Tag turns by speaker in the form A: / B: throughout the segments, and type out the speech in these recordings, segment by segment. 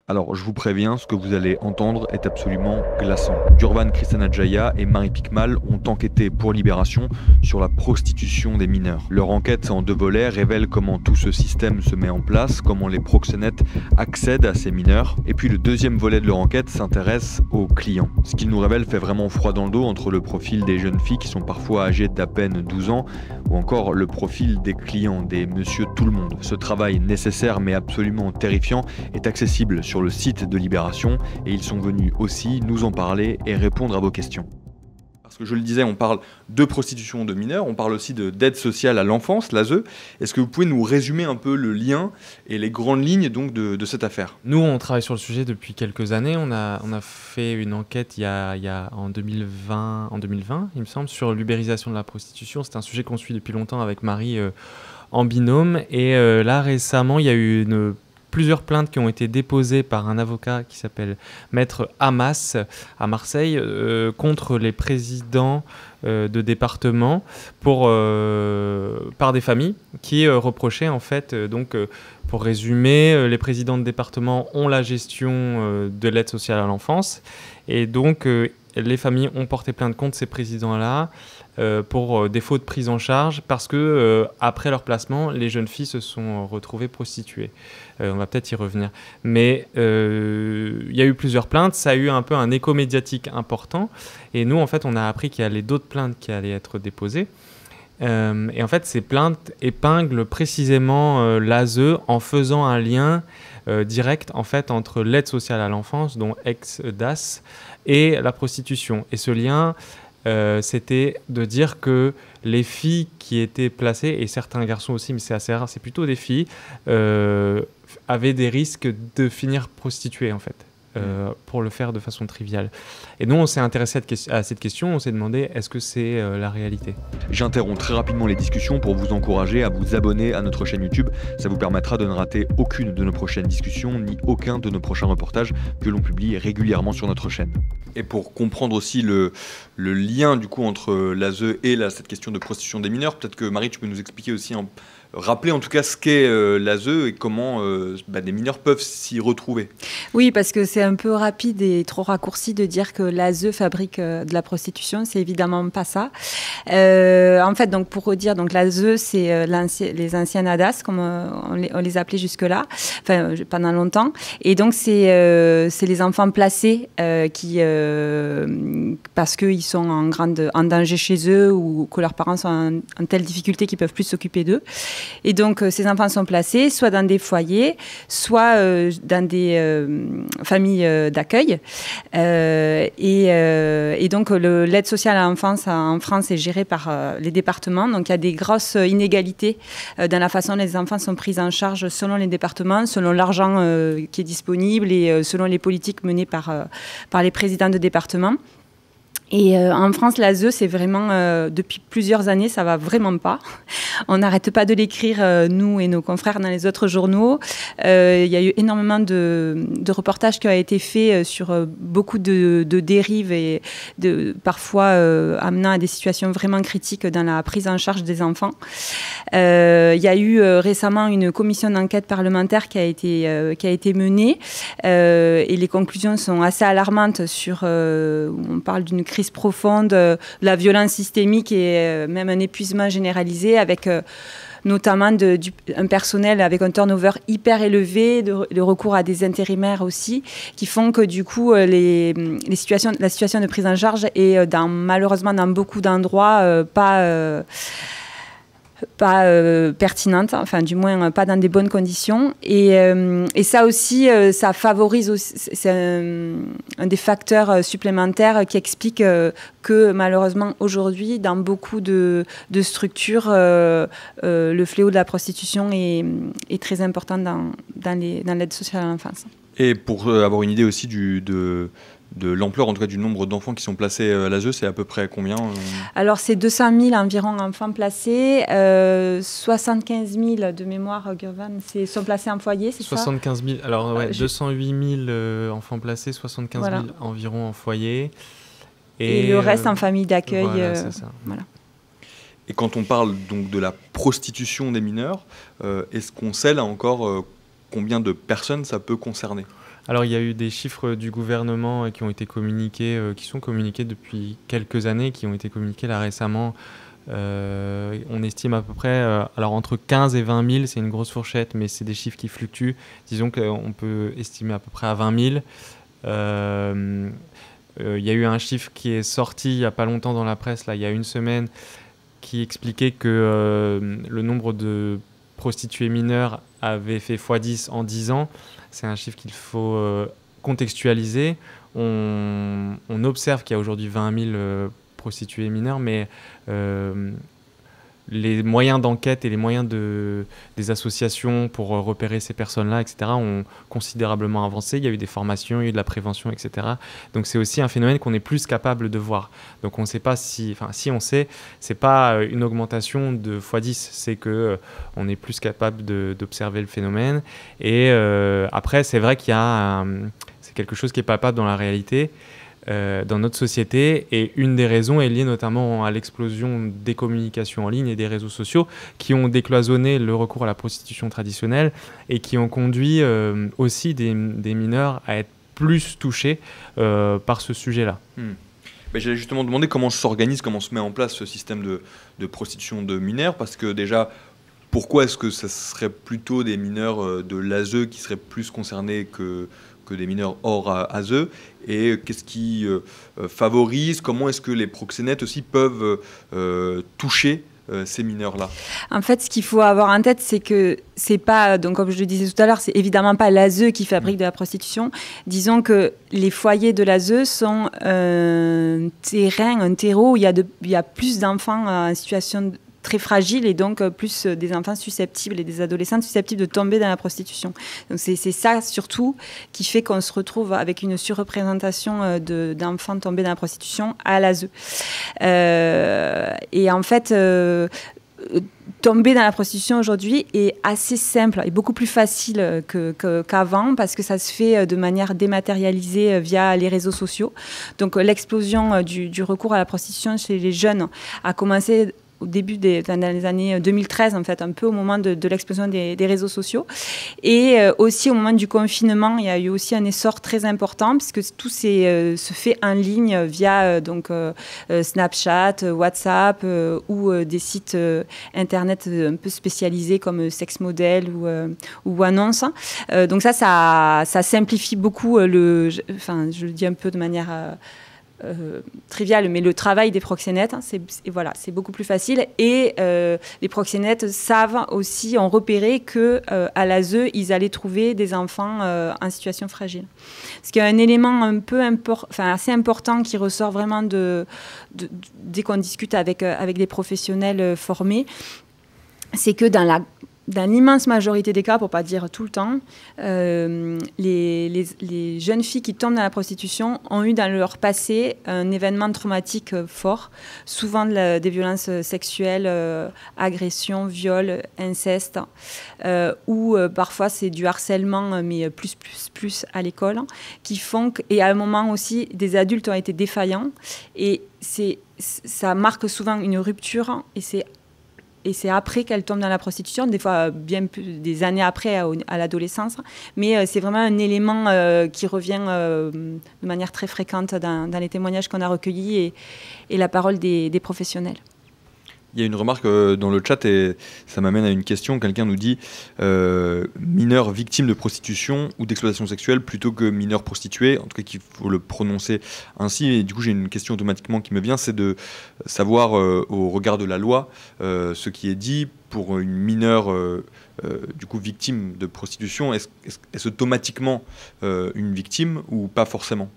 A: Alors, je vous préviens, ce que vous allez entendre est absolument glaçant. Durvan Krishnadjaya et Marie Piquemal ont enquêté pour Libération sur la prostitution des mineurs. Leur enquête en 2 volets révèle comment tout ce système se met en place, comment les proxénètes accèdent à ces mineurs. Et puis le 2e volet de leur enquête s'intéresse aux clients. Ce qu'ils nous révèlent fait vraiment froid dans le dos entre le profil des jeunes filles qui sont parfois âgées d'à peine 12 ans ou encore le profil des clients, des monsieur tout le monde. Ce travail nécessaire mais absolument terrifiant est accessible sur le site de Libération et ils sont venus aussi nous en parler et répondre à vos questions. Parce que je le disais, on parle de prostitution de mineurs, on parle aussi d'aide sociale à l'enfance, l'ASE. Est-ce que vous pouvez nous résumer un peu le lien et les grandes lignes donc de cette affaire?
B: Nous, on travaille sur le sujet depuis quelques années. On a fait une enquête en 2020, il me semble, sur l'ubérisation de la prostitution. C'est un sujet qu'on suit depuis longtemps avec Marie en binôme. Et là, récemment, il y a eu plusieurs plaintes qui ont été déposées par un avocat qui s'appelle Maître Hamas à Marseille contre les présidents de département par des familles qui reprochaient en fait, pour résumer, les présidents de département ont la gestion de l'aide sociale à l'enfance et donc les familles ont porté plainte contre ces présidents-là pour défaut de prise en charge parce que après leur placement, les jeunes filles se sont retrouvées prostituées. On va peut-être y revenir. Mais il y a eu plusieurs plaintes, ça a eu un peu un écho médiatique important. Et nous, en fait, on a appris qu'il y avait d'autres plaintes qui allaient être déposées. Et en fait, ces plaintes épinglent précisément l'ASE en faisant un lien direct en fait, entre l'aide sociale à l'enfance, dont ex-DAS, et la prostitution. Et ce lien, c'était de dire que les filles qui étaient placées, et certains garçons aussi, mais c'est assez rare, c'est plutôt des filles, avaient des risques de finir prostituées, en fait, pour le faire de façon triviale. Et nous, on s'est intéressé à cette question, on s'est demandé, est-ce que c'est la réalité?
A: J'interromps très rapidement les discussions pour vous encourager à vous abonner à notre chaîne YouTube. Ça vous permettra de ne rater aucune de nos prochaines discussions, ni aucun de nos prochains reportages que l'on publie régulièrement sur notre chaîne. Et pour comprendre aussi le lien du coup entre l'ASE et cette question de prostitution des mineurs, peut-être que Marie, tu peux nous expliquer aussi, rappeler en tout cas ce qu'est l'ASE et comment des mineurs peuvent s'y retrouver.
C: Oui, parce que c'est un peu rapide et trop raccourci de dire que l'ASE fabrique de la prostitution, c'est évidemment pas ça. En fait, donc pour redire, donc l'ASE, c'est les anciens ADAS, comme on les appelait jusque-là, enfin pendant longtemps. Et donc c'est les enfants placés qui parce qu'ils sont en danger chez eux ou que leurs parents sont en telle difficulté qu'ils peuvent plus s'occuper d'eux. Et donc, ces enfants sont placés soit dans des foyers, soit dans des familles d'accueil. Et donc, l'aide sociale à l'enfance en France est gérée par les départements. Donc, il y a des grosses inégalités dans la façon dont les enfants sont pris en charge selon les départements, selon l'argent qui est disponible et selon les politiques menées par les présidents de département. Et en France, l'ASE, c'est vraiment, depuis plusieurs années, ça va vraiment pas. On n'arrête pas de l'écrire, nous et nos confrères, dans les autres journaux. Il y a eu énormément de reportages qui ont été faits sur beaucoup de dérives et parfois amenant à des situations vraiment critiques dans la prise en charge des enfants. Il y a eu récemment une commission d'enquête parlementaire qui a été menée et les conclusions sont assez alarmantes sur, on parle d'une crise profonde, la violence systémique et même un épuisement généralisé avec notamment un personnel avec un turnover hyper élevé, le recours à des intérimaires aussi, qui font que du coup la situation de prise en charge est malheureusement dans beaucoup d'endroits pas pertinente, enfin du moins pas dans des bonnes conditions. Et ça aussi, ça favorise aussi, c'est un des facteurs supplémentaires qui explique que malheureusement aujourd'hui, dans beaucoup de structures, le fléau de la prostitution est très important dans l'aide sociale à l'enfance.
A: Et pour avoir une idée aussi de l'ampleur, en tout cas du nombre d'enfants qui sont placés à l'ASE, c'est à peu près combien
C: Alors, c'est 200 000 environ enfants placés, 75 000 de mémoire, Gurvan, sont placés en foyer, c'est
B: 75 000, alors ouais, 208 000 enfants placés, 75 000 environ en foyer.
C: Et le reste en famille d'accueil.
B: Voilà, c'est ça.
C: Voilà.
A: Et quand on parle donc de la prostitution des mineurs, est-ce qu'on sait là encore combien de personnes ça peut concerner ?
B: Alors, il y a eu des chiffres du gouvernement qui ont été communiqués, qui sont communiqués depuis quelques années, qui ont été communiqués là récemment. On estime à peu près, alors entre 15 et 20 000, c'est une grosse fourchette, mais c'est des chiffres qui fluctuent. Disons qu'on peut estimer à peu près à 20 000. Il y a eu un chiffre qui est sorti il n'y a pas longtemps dans la presse, là, il y a une semaine, qui expliquait que le nombre de prostituées mineures avait fait x10 en 10 ans. C'est un chiffre qu'il faut contextualiser. On observe qu'il y a aujourd'hui 20 000 prostituées mineures, mais les moyens d'enquête et les moyens des associations pour repérer ces personnes-là, etc., ont considérablement avancé. Il y a eu des formations, il y a eu de la prévention, etc. Donc c'est aussi un phénomène qu'on est plus capable de voir. Donc on ne sait pas si on sait, c'est pas une augmentation de x10, c'est que on est plus capable d'observer le phénomène. Et après, c'est vrai qu'il y a c'est quelque chose qui est palpable dans la réalité. Dans notre société, et une des raisons est liée notamment à l'explosion des communications en ligne et des réseaux sociaux qui ont décloisonné le recours à la prostitution traditionnelle et qui ont conduit aussi des mineurs à être plus touchés par ce sujet-là.
A: J'allais justement demander comment s'organise, comment se met en place ce système de prostitution de mineurs, parce que déjà, pourquoi est-ce que ça serait plutôt des mineurs de l'ASE qui seraient plus concernés que des mineurs hors ASE, et qu'est-ce qui favorise, comment est-ce que les proxénètes aussi peuvent toucher ces mineurs-là?
C: En fait, ce qu'il faut avoir en tête, c'est que c'est pas, donc comme je le disais tout à l'heure, c'est évidemment pas l'ASE qui fabrique de la prostitution. Disons que les foyers de l'ASE sont un terrain, un terreau où il y a plus d'enfants en situation très fragiles et donc plus des enfants susceptibles et des adolescents susceptibles de tomber dans la prostitution. Donc c'est ça surtout qui fait qu'on se retrouve avec une surreprésentation d'enfants tombés dans la prostitution à l'ASE. Et en fait, tomber dans la prostitution aujourd'hui est assez simple et beaucoup plus facile qu'avant parce que ça se fait de manière dématérialisée via les réseaux sociaux. Donc l'explosion du recours à la prostitution chez les jeunes a commencé au début dans les années 2013, en fait, un peu au moment de l'explosion des réseaux sociaux. Et aussi au moment du confinement, il y a eu aussi un essor très important puisque tout se fait en ligne via Snapchat, WhatsApp ou des sites Internet un peu spécialisés comme Sex Model ou Annonce. Donc ça simplifie beaucoup je le dis un peu de manière trivial, mais le travail des proxénètes, c'est beaucoup plus facile. Et les proxénètes ont repéré qu'à l'ASE, ils allaient trouver des enfants en situation fragile. Parce qu'il y a un élément assez important qui ressort vraiment dès qu'on discute avec des professionnels formés, c'est que dans l'immense majorité des cas, pour ne pas dire tout le temps, les jeunes filles qui tombent dans la prostitution ont eu dans leur passé un événement traumatique fort, souvent des violences sexuelles, agressions, viols, inceste, ou parfois c'est du harcèlement, mais plus à l'école, qui font et à un moment aussi, des adultes ont été défaillants, et ça marque souvent une rupture, et c'est après qu'elle tombe dans la prostitution, des fois bien plus, des années après à l'adolescence. Mais c'est vraiment un élément qui revient de manière très fréquente dans les témoignages qu'on a recueillis et la parole des professionnels.
A: Il y a une remarque dans le chat et ça m'amène à une question. Quelqu'un nous dit mineur victime de prostitution ou d'exploitation sexuelle plutôt que mineur prostitué. En tout cas, qu'il faut le prononcer ainsi. Et du coup, j'ai une question automatiquement qui me vient, c'est de savoir au regard de la loi ce qui est dit pour une mineure du coup victime de prostitution. Est-ce automatiquement une victime ou pas forcément?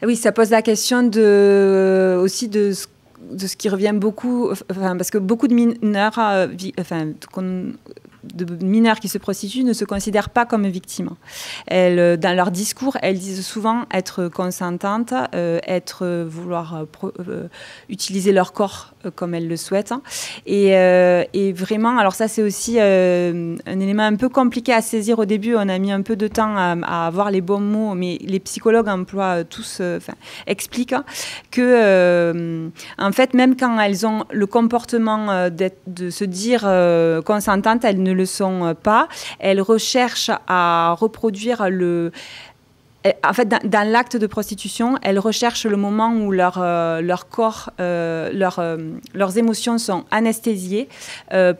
C: Oui, ça pose la question aussi de ce qui revient beaucoup, parce que beaucoup de mineurs, de mineurs qui se prostituent ne se considèrent pas comme victimes. Dans leur discours, elles disent souvent être consentantes, vouloir utiliser leur corps comme elles le souhaitent. Et vraiment, alors ça c'est aussi un élément un peu compliqué à saisir au début. On a mis un peu de temps à avoir les bons mots, mais les psychologues expliquent que, en fait, même quand elles ont le comportement de se dire consentantes, elles ne ne le sont pas. Elles recherchent à reproduire en fait, dans l'acte de prostitution, elles recherchent le moment où leur corps, leurs émotions sont anesthésiées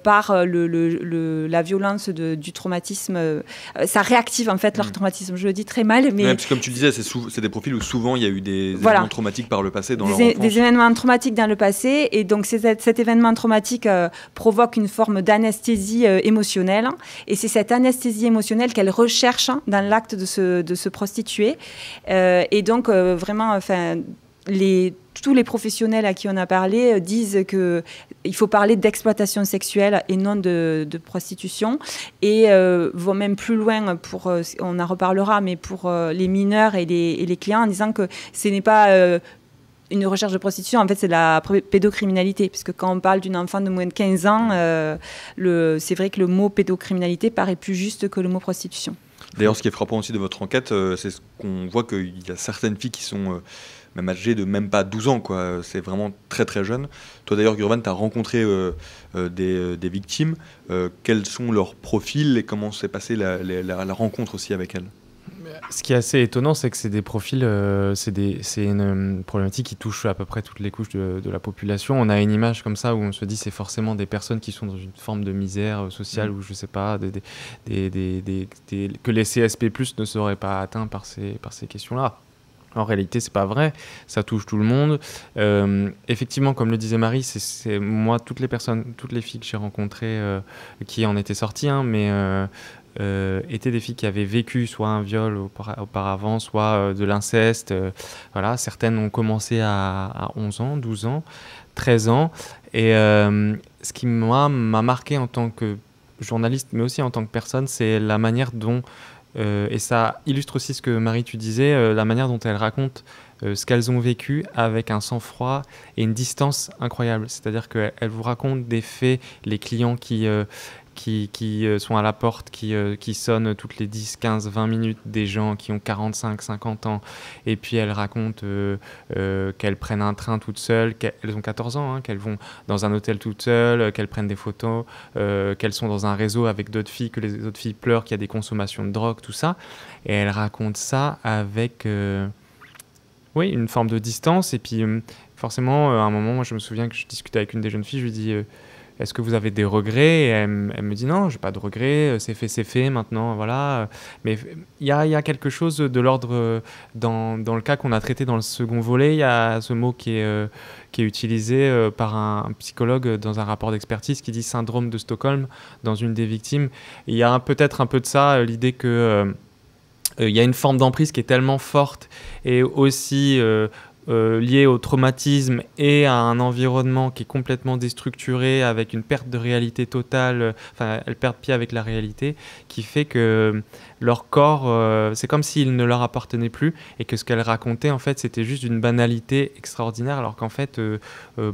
C: par la violence du traumatisme. Ça réactive en fait leur traumatisme. Je le dis très mal, mais...
A: Ouais, parce que comme tu le disais, c'est des profils où souvent il y a eu des événements traumatiques par le passé dans leur enfance.
C: Des événements traumatiques dans le passé, et donc cet événement traumatique provoque une forme d'anesthésie émotionnelle, et c'est cette anesthésie émotionnelle qu'elles recherchent dans l'acte de se prostituer. Et donc, vraiment, tous les professionnels à qui on a parlé disent qu'il faut parler d'exploitation sexuelle et non de prostitution, et vont même plus loin, on en reparlera, mais pour les mineurs et les clients, en disant que ce n'est pas... une recherche de prostitution, en fait, c'est la pédocriminalité, puisque quand on parle d'une enfant de moins de 15 ans, c'est vrai que le mot pédocriminalité paraît plus juste que le mot prostitution.
A: D'ailleurs, ce qui est frappant aussi de votre enquête, c'est ce qu'on voit qu'il y a certaines filles qui sont même âgées de même pas 12 ans, quoi. C'est vraiment très très jeune. Toi d'ailleurs, Gurvan, tu as rencontré des victimes. Quels sont leurs profils et comment s'est passée la rencontre aussi avec elles ?
B: Ce qui est assez étonnant, c'est que c'est des profils, c'est une problématique qui touche à peu près toutes les couches de la population. On a une image comme ça où on se dit c'est forcément des personnes qui sont dans une forme de misère sociale ou je sais pas, que les CSP+ ne seraient pas atteints par ces questions-là. En réalité, c'est pas vrai, ça touche tout le monde. Effectivement, comme le disait Marie, c'est moi, toutes les filles que j'ai rencontrées qui en étaient sorties, mais étaient des filles qui avaient vécu soit un viol auparavant, soit de l'inceste. Voilà, certaines ont commencé à 11 ans, 12 ans, 13 ans. Et ce qui m'a marqué en tant que journaliste, mais aussi en tant que personne, c'est la manière dont, et ça illustre aussi ce que Marie, tu disais, la manière dont elles racontent ce qu'elles ont vécu avec un sang-froid et une distance incroyable. C'est-à-dire qu'elles vous racontent des faits, les clients qui sont à la porte, qui sonnent toutes les 10, 15, 20 minutes, des gens qui ont 45, 50 ans, et puis elles racontent qu'elles prennent un train toutes seules, qu'elles ont 14 ans, qu'elles vont dans un hôtel toutes seules, qu'elles prennent des photos, qu'elles sont dans un réseau avec d'autres filles, que les autres filles pleurent, qu'il y a des consommations de drogue, tout ça, et elles racontent ça avec une forme de distance, et puis forcément, à un moment, moi je me souviens que je discutais avec une des jeunes filles, je lui dis... est-ce que vous avez des regrets ? Et elle me dit non, je n'ai pas de regrets, c'est fait maintenant, voilà. Mais il y a quelque chose de l'ordre, dans le cas qu'on a traité dans le second volet, il y a ce mot qui est utilisé par un psychologue dans un rapport d'expertise qui dit syndrome de Stockholm dans une des victimes. Il y a peut-être un peu de ça, l'idée que il y a une forme d'emprise qui est tellement forte et aussi... lié au traumatisme et à un environnement qui est complètement déstructuré avec une perte de réalité totale, elles perdent pied avec la réalité, qui fait que leur corps, c'est comme s'il ne leur appartenait plus et que ce qu'elles racontaient en fait c'était juste d'une banalité extraordinaire, alors qu'en fait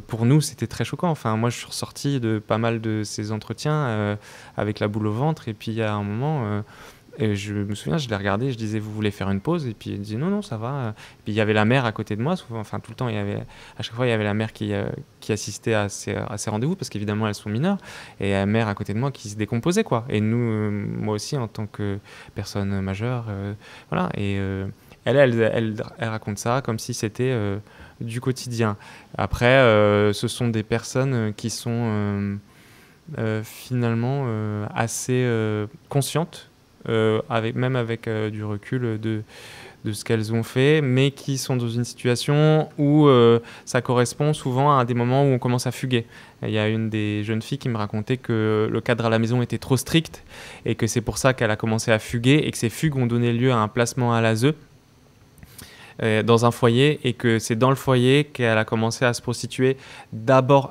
B: pour nous c'était très choquant. Enfin, moi je suis ressorti de pas mal de ces entretiens avec la boule au ventre, et puis il y a un moment... et je me souviens, je l'ai regardé, je disais, vous voulez faire une pause ? Et puis elle disait, non, ça va. Et puis il y avait la mère à côté de moi, souvent, enfin tout le temps, à chaque fois, il y avait la mère qui assistait à ces rendez-vous, parce qu'évidemment, elles sont mineures, et la mère à côté de moi qui se décomposait, quoi. Et nous, moi aussi, en tant que personne majeure, voilà. Et elle raconte ça comme si c'était du quotidien. Après, ce sont des personnes qui sont finalement assez conscientes, même avec du recul de ce qu'elles ont fait, mais qui sont dans une situation où ça correspond souvent à des moments où on commence à fuguer. Il y a une des jeunes filles qui me racontait que le cadre à la maison était trop strict et que c'est pour ça qu'elle a commencé à fuguer, et que ces fugues ont donné lieu à un placement à l'ASE dans un foyer, et que c'est dans le foyer qu'elle a commencé à se prostituer,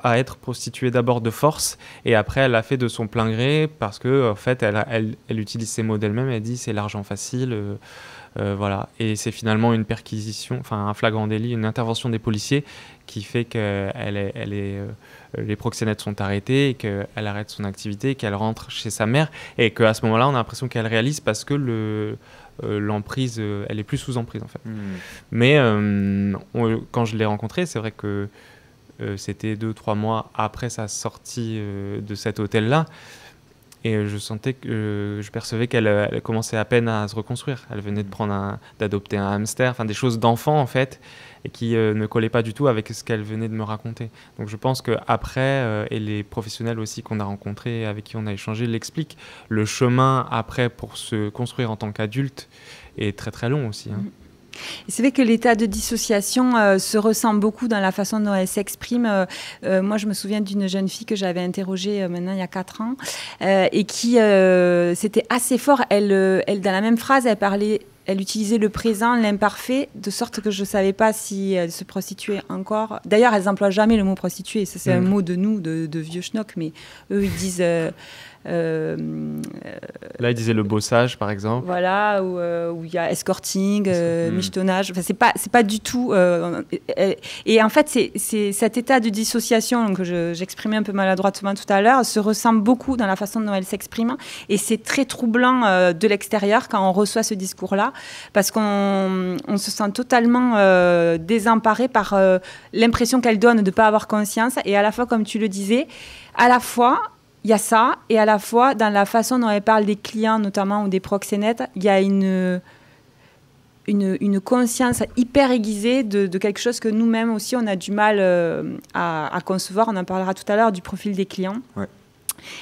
B: à être prostituée d'abord de force, et après elle l'a fait de son plein gré, parce que en fait elle utilise ces mots d'elle-même, elle dit c'est l'argent facile, voilà. Et c'est finalement une perquisition, enfin un flagrant délit, une intervention des policiers qui fait que les proxénètes sont arrêtés, et qu'elle arrête son activité, qu'elle rentre chez sa mère, et qu'à ce moment-là on a l'impression qu'elle réalise, parce que l'emprise, elle est plus sous emprise en fait. Mais quand je l'ai rencontrée, c'est vrai que c'était 2-3 mois après sa sortie de cet hôtel-là, Et je sentais que je percevais qu'elle commençait à peine à se reconstruire. Elle venait d'adopter un hamster, enfin des choses d'enfant en fait, et qui ne collaient pas du tout avec ce qu'elle venait de me raconter. Donc je pense qu'après, et les professionnels aussi qu'on a rencontrés, avec qui on a échangé, l'expliquent. Le chemin après pour se construire en tant qu'adulte est très très long aussi. Hein.
C: Et c'est vrai que l'état de dissociation se ressent beaucoup dans la façon dont elle s'exprime. Moi, je me souviens d'une jeune fille que j'avais interrogée maintenant il y a 4 ans et qui, c'était assez fort. Elle, dans la même phrase, elle utilisait le présent, l'imparfait, de sorte que je ne savais pas si elle se prostituait encore. D'ailleurs, elles n'emploient jamais le mot prostituée. Ça, c'est un mot de nous, de vieux schnock, mais eux, ils disent...
B: Là, il disait le bossage, par exemple.
C: Voilà, où il y a escorting, michetonnage. Enfin, c'est pas du tout. Et en fait, c'est cet état de dissociation que j'exprimais un peu maladroitement tout à l'heure se ressent beaucoup dans la façon dont elle s'exprime. Et c'est très troublant de l'extérieur quand on reçoit ce discours-là, parce qu'on se sent totalement désemparé par l'impression qu'elle donne de ne pas avoir conscience. Et à la fois, comme tu le disais, à la fois... Il y a ça, et à la fois, dans la façon dont elle parle des clients, notamment, ou des proxénètes, il y a une conscience hyper aiguisée de quelque chose que nous-mêmes aussi, on a du mal à concevoir. On en parlera tout à l'heure, du profil des clients. Ouais.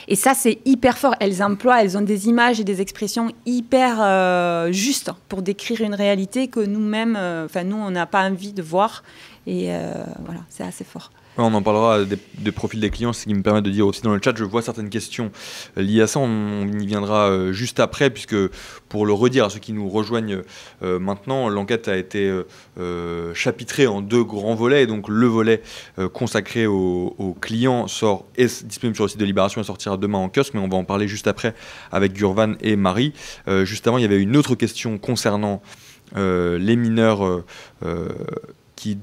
C: Et ça, c'est hyper fort. Elles ont des images et des expressions hyper justes pour décrire une réalité que nous-mêmes, nous, on n'a pas envie de voir. Et voilà, c'est assez fort.
A: On en parlera des profils des clients, ce qui me permet de dire aussi dans le chat, je vois certaines questions liées à ça, on y viendra juste après, puisque pour le redire à ceux qui nous rejoignent maintenant, l'enquête a été chapitrée en 2 grands volets, et donc le volet consacré aux clients est disponible sur le site de Libération et sortira demain en kiosque, mais on va en parler juste après avec Gurvan et Marie. Juste avant, il y avait une autre question concernant les mineurs...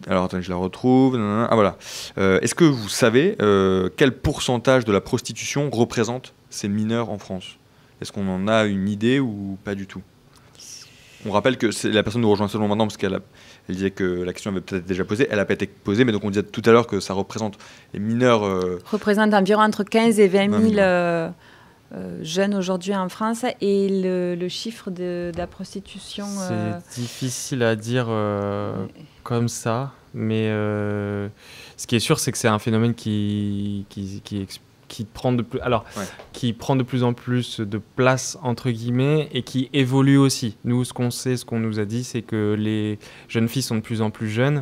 A: alors attendez, je la retrouve. Ah voilà. Est-ce que vous savez quel pourcentage de la prostitution représente ces mineurs en France ? Est-ce qu'on en a une idée ou pas du tout ? On rappelle que la personne nous rejoint seulement maintenant parce qu'elle disait que la question avait peut-être déjà posée. Elle n'a pas été posée, mais donc on disait tout à l'heure que ça représente les mineurs...
C: représente environ entre 15 et 20 000 jeunes aujourd'hui en France. Et le chiffre de la prostitution...
B: C'est difficile à dire... comme ça, mais ce qui est sûr, c'est que c'est un phénomène qui prend de plus en plus de place, entre guillemets, et qui évolue aussi. Nous, ce qu'on nous a dit, c'est que les jeunes filles sont de plus en plus jeunes.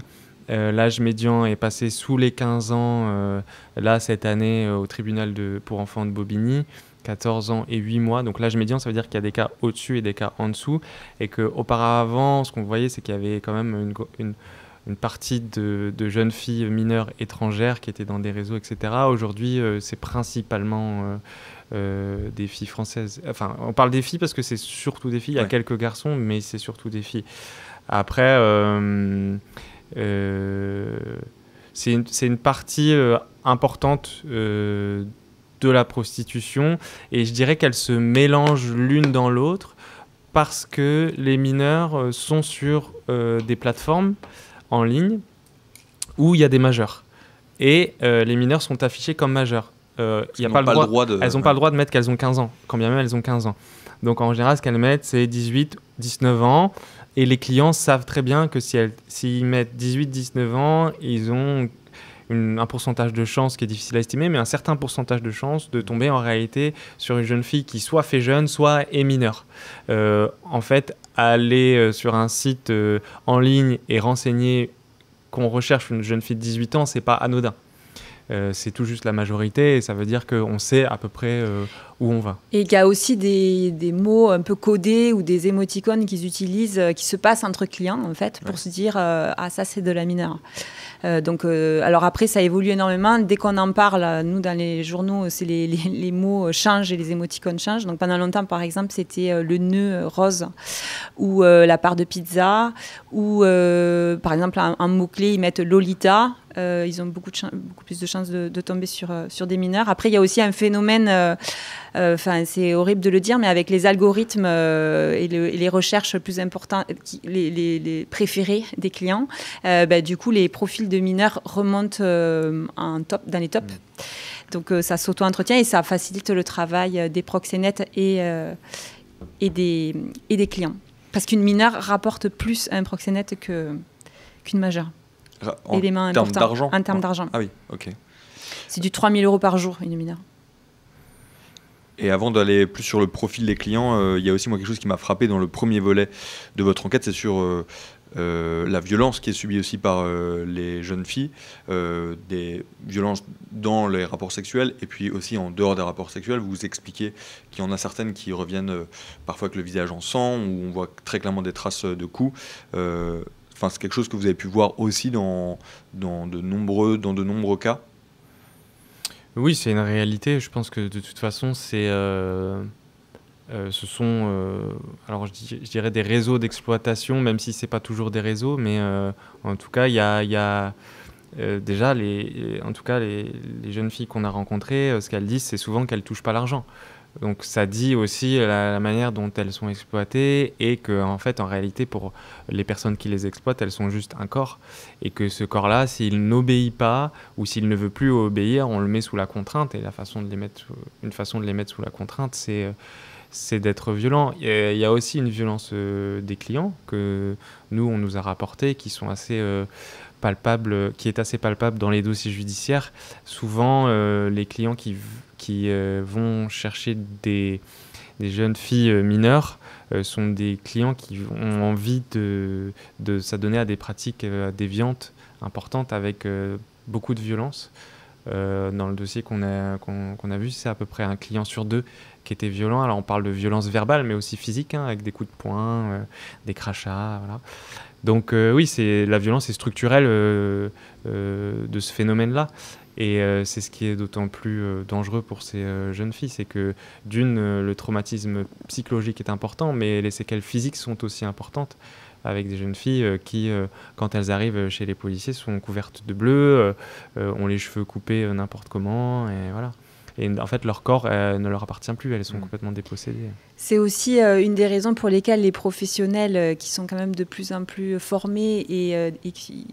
B: L'âge médian est passé sous les 15 ans, là, cette année, au tribunal pour enfants de Bobigny. 14 ans et 8 mois. Donc l'âge médian, ça veut dire qu'il y a des cas au-dessus et des cas en dessous. Et qu'auparavant, ce qu'on voyait, c'est qu'il y avait quand même une partie de jeunes filles mineures étrangères qui étaient dans des réseaux, etc. Aujourd'hui, c'est principalement des filles françaises. Enfin, on parle des filles parce que c'est surtout des filles. Il y a quelques garçons, mais c'est surtout des filles. Après, c'est une partie importante de la prostitution, et je dirais qu'elles se mélangent l'une dans l'autre parce que les mineurs sont sur des plateformes en ligne où il y a des majeurs, et les mineurs sont affichés comme majeurs. Elles n'ont pas le droit de mettre qu'elles ont 15 ans, quand bien même elles ont 15 ans. Donc en général, ce qu'elles mettent, c'est 18, 19 ans, et les clients savent très bien que s'ils mettent 18, 19 ans, ils ont un pourcentage de chance qui est difficile à estimer, mais un certain pourcentage de chance de tomber en réalité sur une jeune fille qui soit fait jeune, soit est mineure. En fait, aller sur un site en ligne et renseigner qu'on recherche une jeune fille de 18 ans, c'est pas anodin. C'est tout juste la majorité, et ça veut dire qu'on sait à peu près où on va. Et
C: il y a aussi des mots un peu codés ou des émoticônes qu'ils utilisent, qui se passent entre clients, en fait, pour se dire « Ah, ça, c'est de la mineure ». Alors après, ça évolue énormément. Dès qu'on en parle, nous, dans les journaux, c'est les mots changent et les émoticônes changent. Donc pendant longtemps, par exemple, c'était le nœud rose ou la part de pizza, ou par exemple, en mot-clé, ils mettent Lolita. Ils ont beaucoup plus de chances de tomber sur des mineurs. Après, il y a aussi un phénomène, c'est horrible de le dire, mais avec les algorithmes et les recherches plus importantes, les préférés des clients, du coup, les profils de mineurs remontent dans les tops. Donc ça s'auto-entretient et ça facilite le travail des proxénètes et des clients. Parce qu'une mineure rapporte plus à un proxénète qu'une majeure. Élément important.
A: En termes d'argent ?
C: En termes d'argent.
A: Ah oui, ok.
C: C'est du 3 000 € par jour, une mineure.
A: Et avant d'aller plus sur le profil des clients, il y a aussi moi quelque chose qui m'a frappé dans le premier volet de votre enquête, c'est sur la violence qui est subie aussi par les jeunes filles, des violences dans les rapports sexuels et puis aussi en dehors des rapports sexuels. Vous expliquez qu'il y en a certaines qui reviennent parfois avec le visage en sang, où on voit très clairement des traces de coups. C'est quelque chose que vous avez pu voir aussi dans de nombreux cas.
B: Oui, c'est une réalité. Je pense que de toute façon, ce sont, alors je dirais des réseaux d'exploitation, même si c'est pas toujours des réseaux, mais en tout cas, il y a déjà les jeunes filles qu'on a rencontrées, ce qu'elles disent, c'est souvent qu'elles touchent pas l'argent. Donc ça dit aussi la manière dont elles sont exploitées et que en fait en réalité pour les personnes qui les exploitent, elles sont juste un corps et que ce corps-là, s'il n'obéit pas ou s'il ne veut plus obéir, on le met sous la contrainte et une façon de les mettre sous la contrainte, c'est d'être violent. Il y a aussi une violence des clients que nous on nous a rapporté qui sont assez palpable, qui est assez palpable dans les dossiers judiciaires. Souvent, les clients qui vont chercher des jeunes filles mineures sont des clients qui ont envie de s'adonner à des pratiques déviantes importantes avec beaucoup de violence. Dans le dossier qu'on a vu, c'est à peu près un client sur 2 qui était violent. Alors on parle de violence verbale, mais aussi physique, avec des coups de poing, des crachats, voilà. Donc oui, la violence est structurelle de ce phénomène-là. Et c'est ce qui est d'autant plus dangereux pour ces jeunes filles, c'est que le traumatisme psychologique est important, mais les séquelles physiques sont aussi importantes, avec des jeunes filles qui, quand elles arrivent chez les policiers, sont couvertes de bleu, ont les cheveux coupés n'importe comment, et voilà. Et en fait, leur corps ne leur appartient plus, elles sont complètement dépossédées.
C: C'est aussi une des raisons pour lesquelles les professionnels qui sont quand même de plus en plus formés et qui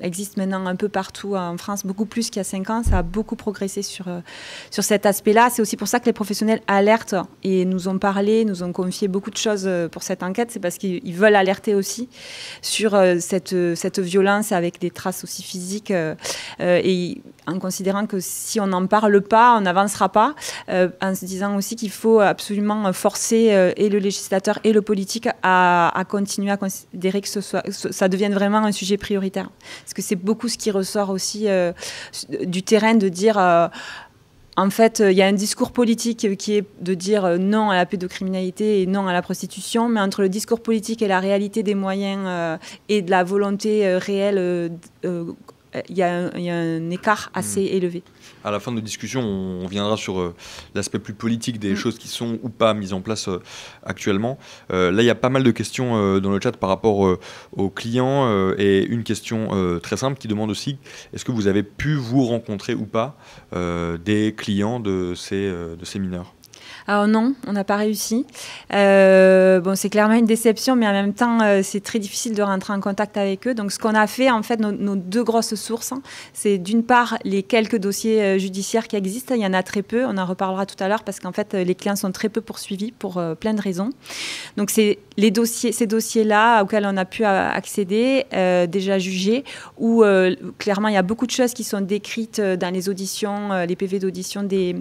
C: existent maintenant un peu partout en France, beaucoup plus qu'il y a 5 ans, ça a beaucoup progressé sur cet aspect-là. C'est aussi pour ça que les professionnels alertent et nous ont parlé, nous ont confié beaucoup de choses pour cette enquête, c'est parce qu'ils veulent alerter aussi sur cette violence avec des traces aussi physiques et en considérant que si on n'en parle pas, on n'avancera pas, en se disant aussi qu'il faut absolument forcer et le législateur et le politique à continuer à considérer que ça devienne vraiment un sujet prioritaire. Parce que c'est beaucoup ce qui ressort aussi du terrain, de dire en fait, il y a un discours politique qui est de dire non à la pédocriminalité et non à la prostitution, mais entre le discours politique et la réalité des moyens et de la volonté réelle, il y a un écart assez élevé.
A: À la fin de notre discussion, on viendra sur l'aspect plus politique des choses qui sont ou pas mises en place actuellement. Là, il y a pas mal de questions dans le chat par rapport aux clients et une question très simple qui demande aussi, est-ce que vous avez pu vous rencontrer ou pas des clients de ces mineurs ?
C: Alors non, on n'a pas réussi. C'est clairement une déception, mais en même temps, c'est très difficile de rentrer en contact avec eux. Donc, ce qu'on a fait, en fait, nos 2 grosses sources, c'est d'une part les quelques dossiers judiciaires qui existent. Il y en a très peu. On en reparlera tout à l'heure parce qu'en fait, les clients sont très peu poursuivis pour plein de raisons. Donc, c'est ces dossiers-là auxquels on a pu accéder, déjà jugés, où clairement, il y a beaucoup de choses qui sont décrites dans les auditions, les PV d'audition des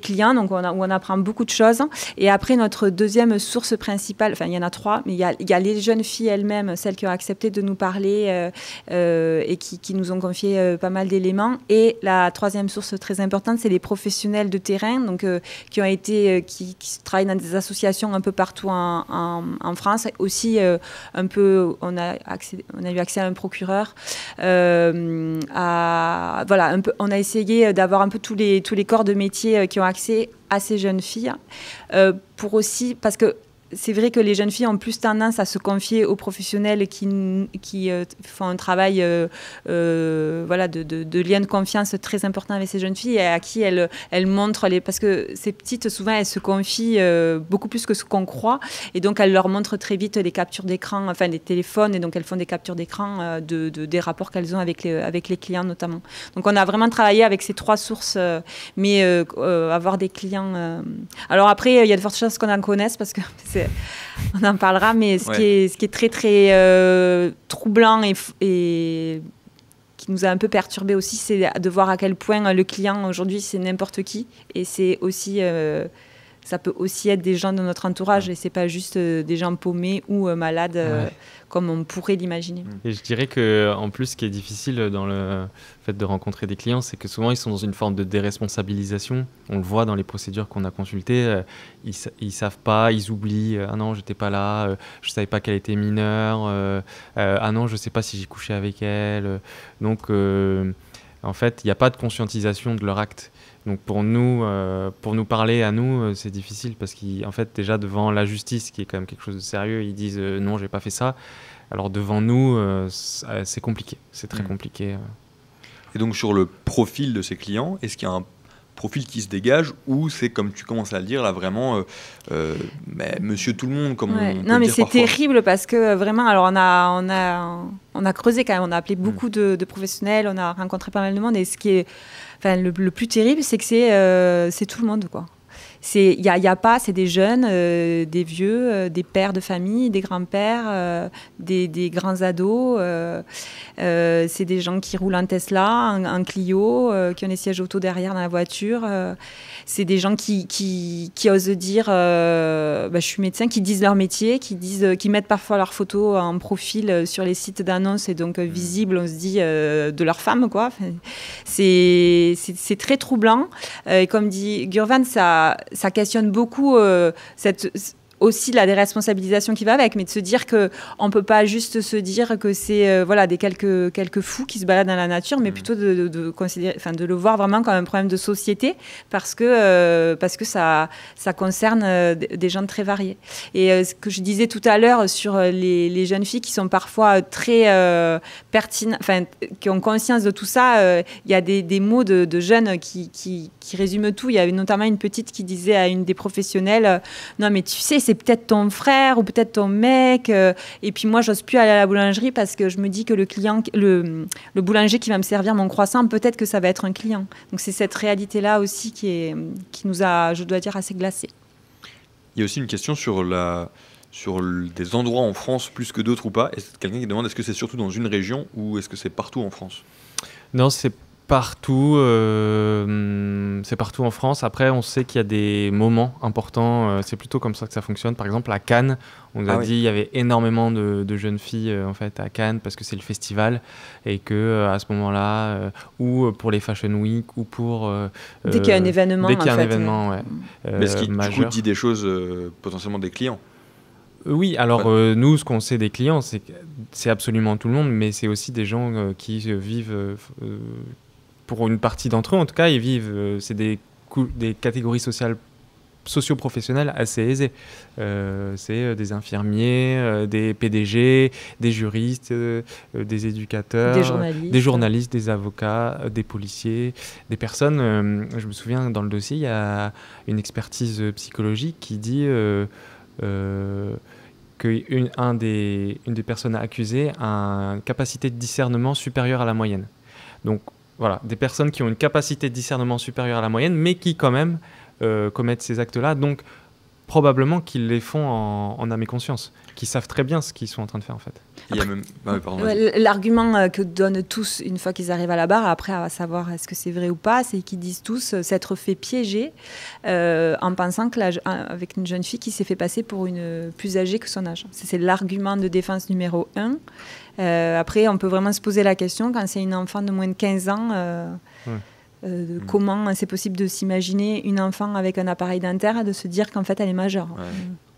C: clients. Donc, où on apprend beaucoup de choses. Et après, notre deuxième source principale, enfin, il y en a 3, mais il y a les jeunes filles elles-mêmes, celles qui ont accepté de nous parler et qui nous ont confié pas mal d'éléments. Et la troisième source très importante, c'est les professionnels de terrain, donc, qui travaillent dans des associations un peu partout en France. Aussi, un peu, on a eu accès à un procureur. On a essayé d'avoir un peu tous les corps de métier qui ont accès à ces jeunes filles, pour aussi, parce que c'est vrai que les jeunes filles ont plus tendance à se confier aux professionnels qui font un travail de lien de confiance très important avec ces jeunes filles et à qui elles montrent parce que ces petites, souvent, elles se confient beaucoup plus que ce qu'on croit. Et donc, elles leur montrent très vite des captures d'écran, enfin des téléphones. Et donc, elles font des captures d'écran des rapports qu'elles ont avec les clients, notamment. Donc, on a vraiment travaillé avec ces 3 sources. Mais avoir des clients... Alors après, il y a de fortes chances qu'on en connaisse parce que on en parlera, mais ce qui est très, très troublant et qui nous a un peu perturbé aussi, c'est de voir à quel point le client, aujourd'hui, c'est n'importe qui. Et c'est aussi... ça peut aussi être des gens de notre entourage et c'est pas juste des gens paumés ou malades comme on pourrait l'imaginer.
B: Et je dirais qu'en plus, ce qui est difficile dans le fait de rencontrer des clients, c'est que souvent ils sont dans une forme de déresponsabilisation. On le voit dans les procédures qu'on a consultées, ils savent pas, ils oublient. Ah non, j'étais pas là, je savais pas qu'elle était mineure. Ah non, je sais pas si j'ai couché avec elle. Donc en fait, il n'y a pas de conscientisation de leur acte. Donc pour nous parler à nous, c'est difficile parce qu'en fait déjà devant la justice, qui est quand même quelque chose de sérieux, ils disent non, j'ai pas fait ça. Alors devant nous, c'est compliqué, c'est très compliqué.
A: Et donc sur le profil de ces clients, est-ce qu'il y a un profil qui se dégage ou c'est comme tu commences à le dire là vraiment monsieur tout le monde comme on peut
C: non mais
A: dire
C: c'est
A: parfois.
C: Terrible parce que vraiment alors on a creusé quand même, on a appelé beaucoup de professionnels, on a rencontré pas mal de monde et ce qui est le plus terrible c'est que c'est tout le monde quoi. Il y a pas, c'est des jeunes, des vieux, des pères de famille, des grands-pères, des grands ados. C'est des gens qui roulent en Tesla, en Clio, qui ont des sièges auto derrière dans la voiture. C'est des gens qui osent dire je suis médecin, qui disent leur métier, qui mettent parfois leurs photos en profil sur les sites d'annonces et donc visibles, on se dit, de leur femme, quoi. Enfin, c'est très troublant. Et comme dit Gurvan, ça questionne beaucoup aussi la déresponsabilisation qui va avec, mais de se dire qu'on ne peut pas juste se dire que c'est des quelques fous qui se baladent dans la nature, mais plutôt de considérer, de le voir vraiment comme un problème de société parce que ça concerne des gens très variés. Et ce que je disais tout à l'heure sur les jeunes filles qui sont parfois très pertinentes, qui ont conscience de tout ça, il y a des mots de jeunes qui résument tout. Il y avait notamment une petite qui disait à une des professionnelles non mais tu sais c'est peut-être ton frère ou peut-être ton mec et puis moi j'ose plus aller à la boulangerie parce que je me dis que le boulanger qui va me servir mon croissant peut-être que ça va être un client. Donc c'est cette réalité là aussi qui nous a, je dois dire, assez glacés.
A: Il y a aussi une question sur des endroits en France plus que d'autres ou pas. Est-ce quelqu'un qui demande est-ce que c'est surtout dans une région ou est-ce que c'est partout en France?
B: Non, c'est partout en France. Après, on sait qu'il y a des moments importants. C'est plutôt comme ça que ça fonctionne. Par exemple, à Cannes, on nous a dit il y avait énormément de jeunes filles en fait à Cannes parce que c'est le festival et que à ce moment-là, ou pour les Fashion Week, ou pour
C: dès qu'il y a un événement,
A: mais ce qui du coup dit des choses potentiellement des clients.
B: Oui, alors nous, ce qu'on sait des clients, c'est que c'est absolument tout le monde, mais c'est aussi des gens qui vivent, pour une partie d'entre eux en tout cas, ils vivent, c'est des catégories socio-professionnelles assez aisées. C'est des infirmiers, des PDG, des juristes, des éducateurs, des journalistes, des avocats, des policiers, des personnes. Je me souviens, dans le dossier, il y a une expertise psychologique qui dit... qu'une des personnes accusées a une capacité de discernement supérieure à la moyenne. Donc voilà, des personnes qui ont une capacité de discernement supérieure à la moyenne, mais qui quand même commettent ces actes-là, donc probablement qu'ils les font en âme et conscience, qui savent très bien ce qu'ils sont en train de faire en fait.
C: L'argument que donnent tous une fois qu'ils arrivent à la barre, après à savoir est-ce que c'est vrai ou pas, c'est qu'ils disent tous s'être fait piéger en pensant avec une jeune fille qui s'est fait passer pour une plus âgée que son âge. C'est l'argument de défense numéro 1. Après, on peut vraiment se poser la question, quand c'est une enfant de moins de 15 ans... comment c'est possible de s'imaginer une enfant avec un appareil dentaire et de se dire qu'en fait elle est majeure.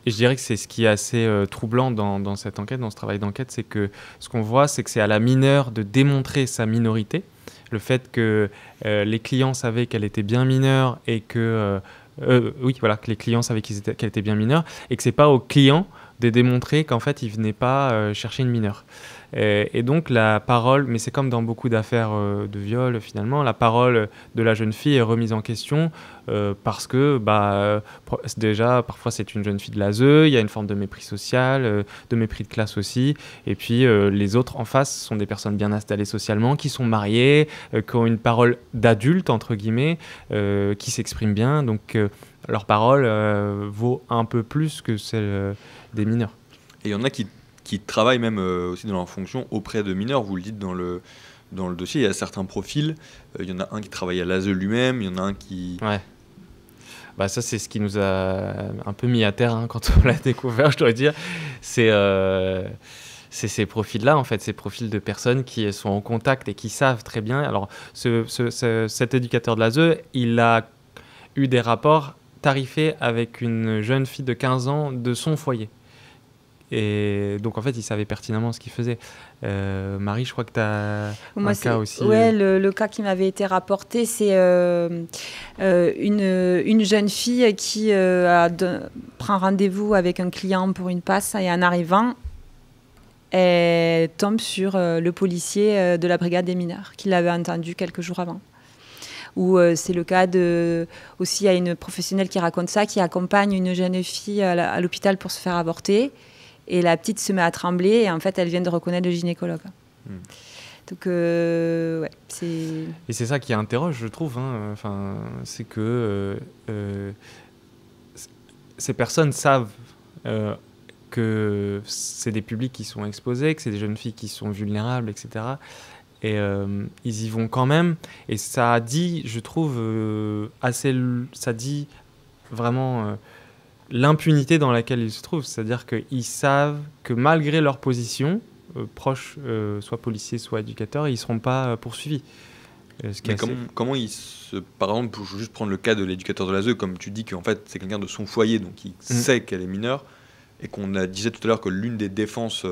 B: Et je dirais que c'est ce qui est assez troublant dans cette enquête, dans ce travail d'enquête, c'est que ce qu'on voit, c'est que c'est à la mineure de démontrer sa minorité. Le fait que les clients savaient qu'elle était bien mineure et que oui, voilà, que les clients savaient qu'elle était bien mineure, et que c'est pas aux clients de démontrer qu'en fait, ils venaient pas chercher une mineure. Et donc la parole, mais c'est comme dans beaucoup d'affaires de viol finalement, la parole de la jeune fille est remise en question parce que déjà parfois c'est une jeune fille de l'ASE, il y a une forme de mépris social, de mépris de classe aussi, et puis les autres en face sont des personnes bien installées socialement, qui sont mariées, qui ont une parole d'adulte entre guillemets, qui s'expriment bien, donc leur parole vaut un peu plus que celle des mineurs.
A: Et il y en a qui travaillent même aussi dans leur fonction auprès de mineurs, vous le dites dans le dossier, il y a certains profils, il y en a un qui travaille à l'ASE lui-même, il y en a un qui...
B: Ouais. Bah ça c'est ce qui nous a un peu mis à terre quand on l'a découvert, je dois dire, c'est ces profils-là en fait, ces profils de personnes qui sont en contact et qui savent très bien. Alors cet éducateur de l'ASE, il a eu des rapports tarifés avec une jeune fille de 15 ans de son foyer. Et donc, en fait, il savait pertinemment ce qu'il faisait. Marie, je crois que tu as un cas aussi.
C: Oui, le cas qui m'avait été rapporté, c'est une jeune fille qui prend rendez-vous avec un client pour une passe et en arrivant, elle tombe sur le policier de la brigade des mineurs qui l'avait entendu quelques jours avant. Ou c'est le cas aussi, il y a une professionnelle qui raconte ça, qui accompagne une jeune fille à l'hôpital pour se faire avorter. Et la petite se met à trembler et en fait, elle vient de reconnaître le gynécologue. Donc, ouais, c'est...
B: Et c'est ça qui interroge, je trouve. Enfin, c'est que ces personnes savent que c'est des publics qui sont exposés, que c'est des jeunes filles qui sont vulnérables, etc. Et ils y vont quand même. Et ça dit, je trouve, ça dit vraiment... l'impunité dans laquelle ils se trouvent, c'est-à-dire qu'ils savent que malgré leur position, proches, soit policiers, soit éducateurs, ils ne seront pas poursuivis.
A: Mais comment ils se... Par exemple, pour juste prendre le cas de l'éducateur de l'ASE, comme tu dis qu'en fait c'est quelqu'un de son foyer, donc il sait qu'elle est mineure, et qu'on disait tout à l'heure que l'une des défenses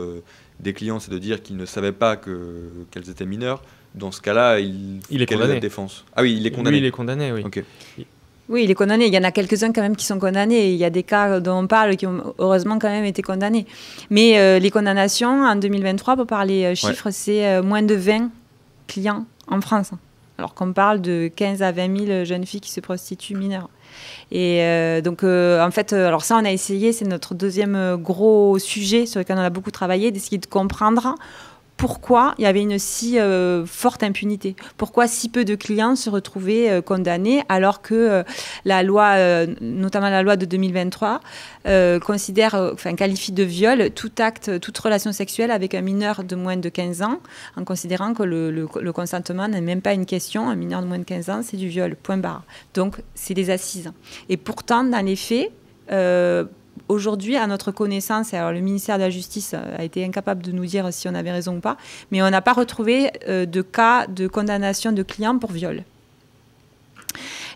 A: des clients, c'est de dire qu'ils ne savaient pas qu'elles étaient mineures. Dans ce cas-là,
B: il est
A: quelle
B: condamné.
A: est la défense ? Ah oui, il est condamné.
B: Oui, il est condamné, oui.
A: Okay.
C: Oui, il est condamné. Il y en a quelques-uns quand même qui sont condamnés. Il y a des cas dont on parle qui ont heureusement quand même été condamnés. Mais les condamnations en 2023, pour parler chiffres, c'est moins de 20 clients en France. Alors qu'on parle de 15 à 20 000 jeunes filles qui se prostituent mineures. Et donc, en fait, alors ça, on a essayé, c'est notre deuxième gros sujet sur lequel on a beaucoup travaillé, d'essayer de comprendre pourquoi il y avait une si forte impunité. Pourquoi si peu de clients se retrouvaient condamnés alors que la loi, notamment la loi de 2023, qualifie de viol tout acte, toute relation sexuelle avec un mineur de moins de 15 ans, en considérant que le consentement n'est même pas une question. Un mineur de moins de 15 ans, c'est du viol, point barre. Donc, c'est des assises. Et pourtant, dans les faits... aujourd'hui, à notre connaissance, alors le ministère de la Justice a été incapable de nous dire si on avait raison ou pas, mais on n'a pas retrouvé de cas de condamnation de clients pour viol.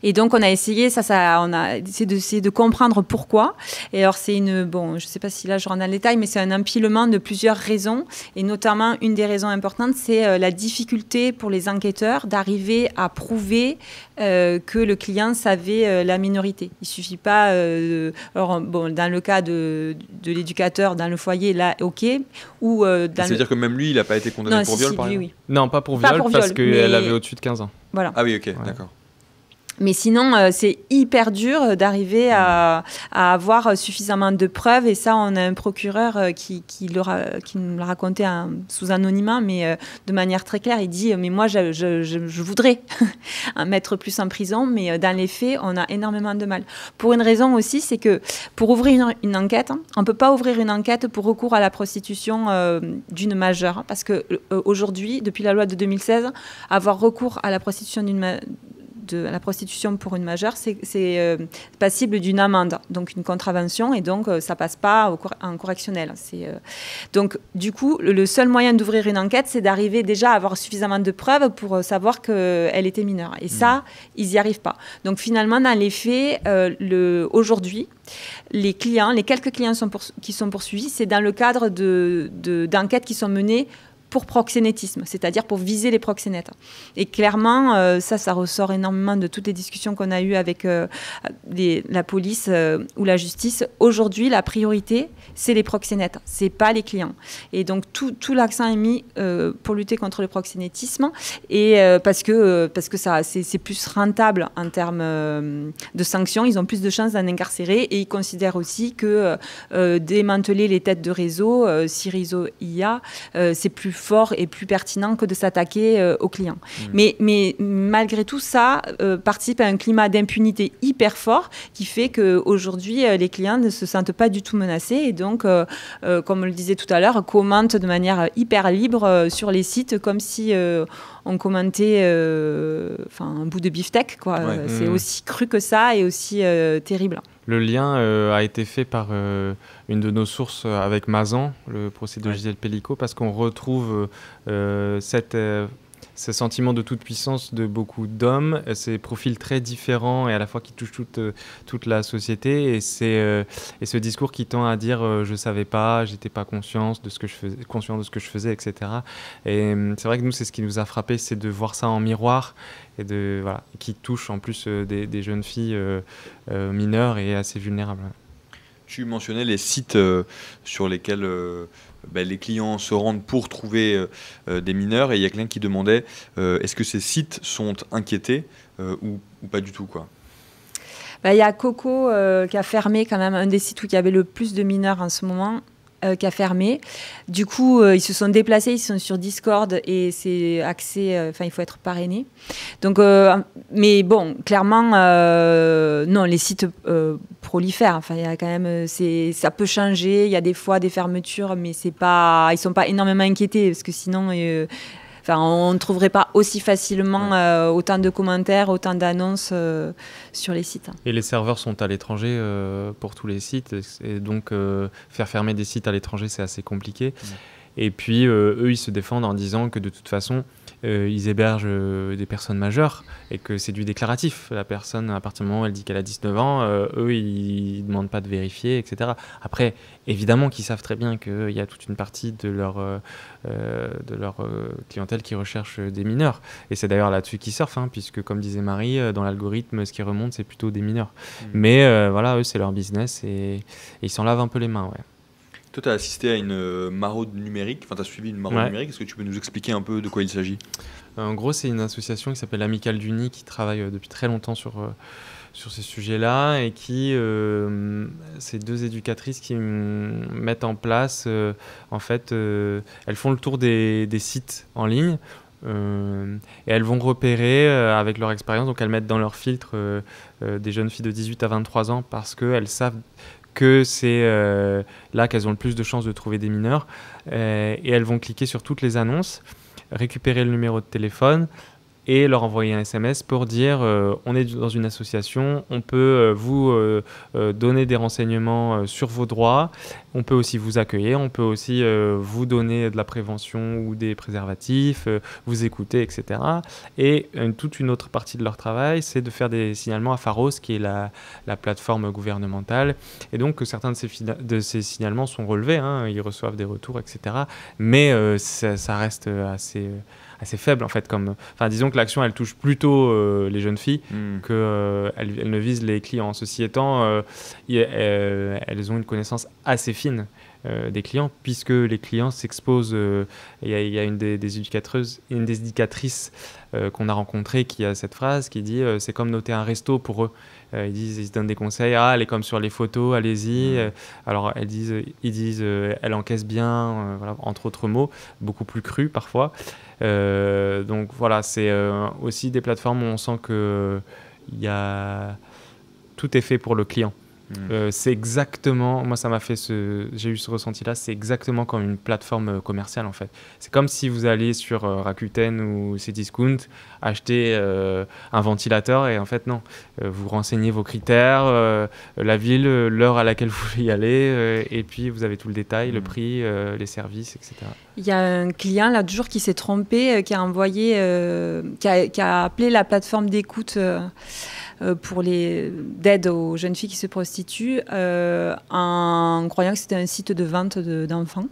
C: Et donc, on a essayé, on a essayé de comprendre pourquoi. Et alors, je ne sais pas si là, je rentre dans le détail, mais c'est un empilement de plusieurs raisons. Et notamment, une des raisons importantes, c'est la difficulté pour les enquêteurs d'arriver à prouver que le client savait la minorité. Il ne suffit pas... dans le cas de l'éducateur dans le foyer, là, OK.
A: C'est-à-dire que même lui, il n'a pas été condamné pour viol, par exemple ?
B: Oui. Non, pas pour viol, parce qu'elle avait au-dessus de 15 ans.
C: Voilà.
A: Ah oui, OK, d'accord.
C: Mais sinon, c'est hyper dur d'arriver à avoir suffisamment de preuves. Et ça, on a un procureur qui nous l'a raconté sous anonymat, mais de manière très claire. Il dit, mais moi, je voudrais mettre plus en prison, mais dans les faits, on a énormément de mal. Pour une raison aussi, c'est que pour ouvrir une enquête, on ne peut pas ouvrir une enquête pour recours à la prostitution d'une majeure. Parce qu'aujourd'hui, depuis la loi de 2016, avoir recours à la prostitution la prostitution pour une majeure, c'est passible d'une amende, donc une contravention, et donc ça passe pas en correctionnel. Donc du coup, le seul moyen d'ouvrir une enquête, c'est d'arriver déjà à avoir suffisamment de preuves pour savoir qu'elle était mineure. Et ça, ils n'y arrivent pas. Donc finalement, dans les faits, aujourd'hui, les quelques clients qui sont poursuivis, c'est dans le cadre d'enquêtes qui sont menées pour proxénétisme, c'est-à-dire pour viser les proxénètes. Et clairement, ça ressort énormément de toutes les discussions qu'on a eues avec la police ou la justice. Aujourd'hui, la priorité, c'est les proxénètes, c'est pas les clients. Et donc, tout l'accent est mis pour lutter contre le proxénétisme, et parce que c'est plus rentable en termes de sanctions, ils ont plus de chances d'en incarcérer, et ils considèrent aussi que démanteler les têtes de réseau, si réseau il y a, c'est plus fort et plus pertinent que de s'attaquer aux clients. Mais malgré tout ça, participe à un climat d'impunité hyper fort qui fait qu'aujourd'hui, les clients ne se sentent pas du tout menacés, et donc, comme on le disait tout à l'heure, commentent de manière hyper libre sur les sites, comme si on commentait un bout de beefsteak, quoi. Ouais. C'est aussi cru que ça et aussi terrible.
B: Le lien a été fait par une de nos sources avec Mazan, le procès de Gisèle Pellico, parce qu'on retrouve ce sentiment de toute puissance de beaucoup d'hommes, ces profils très différents et à la fois qui touchent toute la société, et ce discours qui tend à dire je savais pas, j'étais pas conscient de ce que je faisais, etc. Et c'est vrai que nous, c'est ce qui nous a frappé, c'est de voir ça en miroir, et qui touche en plus des jeunes filles mineures et assez vulnérables.
A: Tu mentionnais les sites sur lesquels les clients se rendent pour trouver des mineurs, et il y a quelqu'un qui demandait est-ce que ces sites sont inquiétés ou pas du tout, quoi.
C: Il y a Coco qui a fermé quand même un des sites où il y avait le plus de mineurs en ce moment, qui a fermé. Du coup, ils se sont déplacés, ils sont sur Discord, et c'est accès, il faut être parrainé. Donc, mais bon, clairement, non, les sites prolifèrent. Enfin, il y a quand même, ça peut changer. Il y a des fois des fermetures, mais ils sont pas énormément inquiétés, parce que sinon, on ne trouverait pas aussi facilement autant de commentaires, autant d'annonces sur les sites.
B: Et les serveurs sont à l'étranger pour tous les sites, et donc faire fermer des sites à l'étranger, c'est assez compliqué. Et puis, eux, ils se défendent en disant que de toute façon, ils hébergent des personnes majeures, et que c'est du déclaratif. La personne, à partir du moment où elle dit qu'elle a 19 ans, eux, ils ne demandent pas de vérifier, etc. Après, évidemment qu'ils savent très bien qu'il y a toute une partie de leur clientèle qui recherche des mineurs. Et c'est d'ailleurs là-dessus qu'ils surfent, puisque, comme disait Marie, dans l'algorithme, ce qui remonte, c'est plutôt des mineurs. Mais eux, c'est leur business, et ils s'en lavent un peu les mains, ouais.
A: Toi, tu as assisté à une maraude numérique, tu as suivi une maraude numérique. Est-ce que tu peux nous expliquer un peu de quoi il s'agit ?
B: En gros, c'est une association qui s'appelle l'Amicale du Nid, qui travaille depuis très longtemps sur ces sujets-là, et qui, ces deux éducatrices qui mettent en place, elles font le tour des sites en ligne, et elles vont repérer avec leur expérience, donc elles mettent dans leur filtre des jeunes filles de 18 à 23 ans, parce qu'elles savent que c'est là qu'elles ont le plus de chances de trouver des mineurs, et elles vont cliquer sur toutes les annonces, récupérer le numéro de téléphone et leur envoyer un SMS pour dire on est dans une association, on peut vous donner des renseignements sur vos droits, on peut aussi vous accueillir, on peut aussi vous donner de la prévention ou des préservatifs, vous écouter, etc. Et toute une autre partie de leur travail, c'est de faire des signalements à Pharos, qui est la plateforme gouvernementale. Et donc certains de ces signalements sont relevés, ils reçoivent des retours, etc. Mais ça reste assez faible, en fait. Disons que l'action, elle touche plutôt les jeunes filles qu'elle ne vise les clients. Ceci étant, elles ont une connaissance assez fine des clients, puisque les clients s'exposent. Il y a une des éducatrices qu'on a rencontrées qui a cette phrase qui dit c'est comme noter un resto pour eux. Ils se donnent des conseils, elle est comme sur les photos, allez-y. Alors ils disent elle encaisse bien, entre autres mots, beaucoup plus crus parfois. Donc voilà, c'est aussi des plateformes où on sent que tout est fait pour le client. C'est exactement, moi ça m'a fait j'ai eu ce ressenti-là, c'est exactement comme une plateforme commerciale, en fait. C'est comme si vous alliez sur Rakuten ou Cdiscount acheter un ventilateur, et en fait non, vous renseignez vos critères, la ville, l'heure à laquelle vous voulez y aller, et puis vous avez tout le détail, le prix, les services, etc.
C: Il y a un client l'autre jour qui s'est trompé, qui a envoyé, qui a appelé la plateforme d'écoute d'aide aux jeunes filles qui se prostituent, en croyant que c'était un site de vente d'enfants.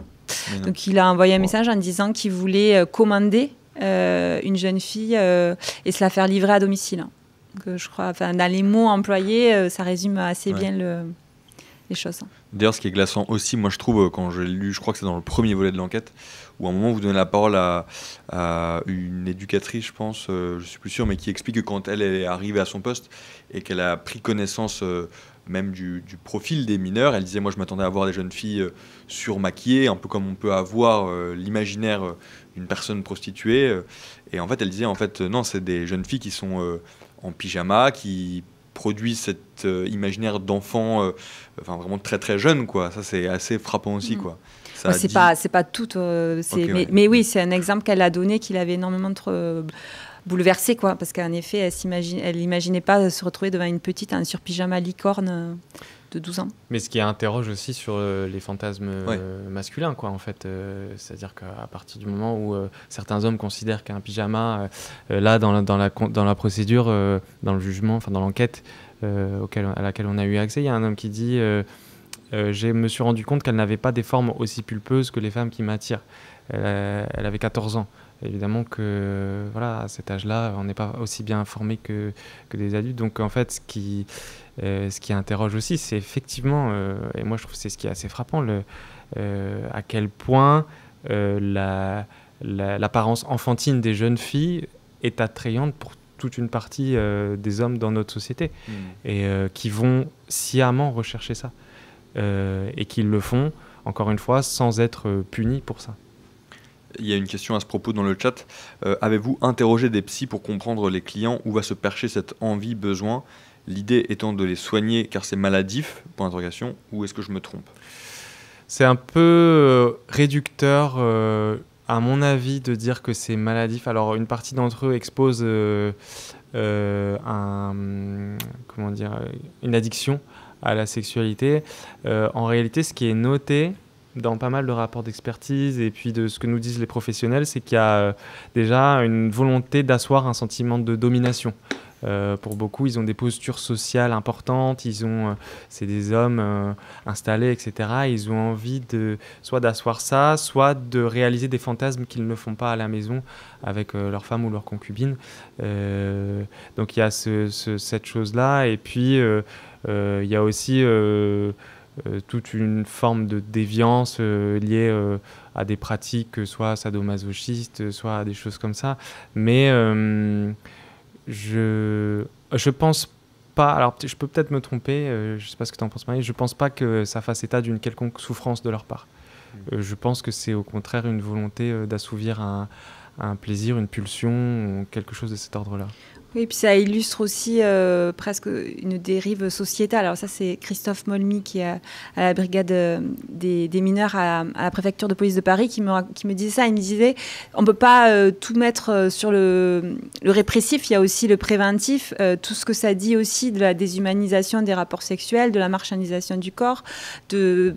C: Donc il a envoyé un message en disant qu'il voulait commander une jeune fille et se la faire livrer à domicile. Donc, je crois, dans les mots employés, ça résume assez bien les choses.
A: D'ailleurs, ce qui est glaçant aussi, moi je trouve, quand j'ai lu, je crois que c'est dans le premier volet de l'enquête, où à un moment vous donnez la parole à une éducatrice, je pense, je suis plus sûr, mais qui explique que quand elle est arrivée à son poste et qu'elle a pris connaissance même du profil des mineurs, elle disait, moi je m'attendais à voir des jeunes filles surmaquillées, un peu comme on peut avoir l'imaginaire d'une personne prostituée. Et en fait, elle disait, en fait, non, c'est des jeunes filles qui sont en pyjama, qui produit cet imaginaire d'enfant vraiment très très jeune, quoi. Ça c'est assez frappant aussi, quoi. Ça
C: c'est pas tout mais oui, c'est un exemple qu'elle a donné qu'il avait énormément bouleversé, quoi, parce qu'en effet elle imaginait pas se retrouver devant une petite en surpyjama licorne de 12 ans.
B: Mais ce qui interroge aussi sur les fantasmes masculins, quoi, en fait. C'est-à-dire qu'à partir du moment où certains hommes considèrent qu'un pyjama, là, dans la procédure, dans le jugement, enfin dans l'enquête à laquelle on a eu accès, il y a un homme qui dit je me suis rendu compte qu'elle n'avait pas des formes aussi pulpeuses que les femmes qui m'attirent. Elle avait 14 ans. Évidemment que à cet âge-là, on n'est pas aussi bien informé que des adultes. Donc en fait, ce qui interroge aussi, c'est effectivement, et moi je trouve que c'est ce qui est assez frappant, à quel point l'apparence enfantine des jeunes filles est attrayante pour toute une partie des hommes dans notre société, et qui vont sciemment rechercher ça, et qui le font, encore une fois, sans être punis pour ça.
A: Il y a une question à ce propos dans le chat. Avez-vous interrogé des psys pour comprendre les clients où va se percher cette envie, besoin? L'idée étant de les soigner car c'est maladif, point d'interrogation, ou est-ce que je me trompe?
B: C'est un peu réducteur, à mon avis, de dire que c'est maladif. Alors, une partie d'entre eux expose une addiction à la sexualité. En réalité, ce qui est noté dans pas mal de rapports d'expertise et puis de ce que nous disent les professionnels, c'est qu'il y a déjà une volonté d'asseoir un sentiment de domination. Pour beaucoup, ils ont des postures sociales importantes, c'est des hommes installés, etc. Ils ont envie soit d'asseoir ça, soit de réaliser des fantasmes qu'ils ne font pas à la maison avec leur femme ou leur concubine. Donc il y a cette chose-là, et puis il y a aussi toute une forme de déviance liée à des pratiques, soit sadomasochistes, soit à des choses comme ça. Mais je pense pas, alors je peux peut-être me tromper, je sais pas ce que tu en penses, Marie, je pense pas que ça fasse état d'une quelconque souffrance de leur part. Je pense que c'est au contraire une volonté d'assouvir un plaisir, une pulsion, quelque chose de cet ordre-là.
C: Oui, puis ça illustre aussi presque une dérive sociétale. Alors ça, c'est Christophe Molmy, qui est à la brigade des mineurs à la préfecture de police de Paris, qui me disait ça. Il me disait, on ne peut pas tout mettre sur le répressif, il y a aussi le préventif. Tout ce que ça dit aussi de la déshumanisation des rapports sexuels, de la marchandisation du corps. Il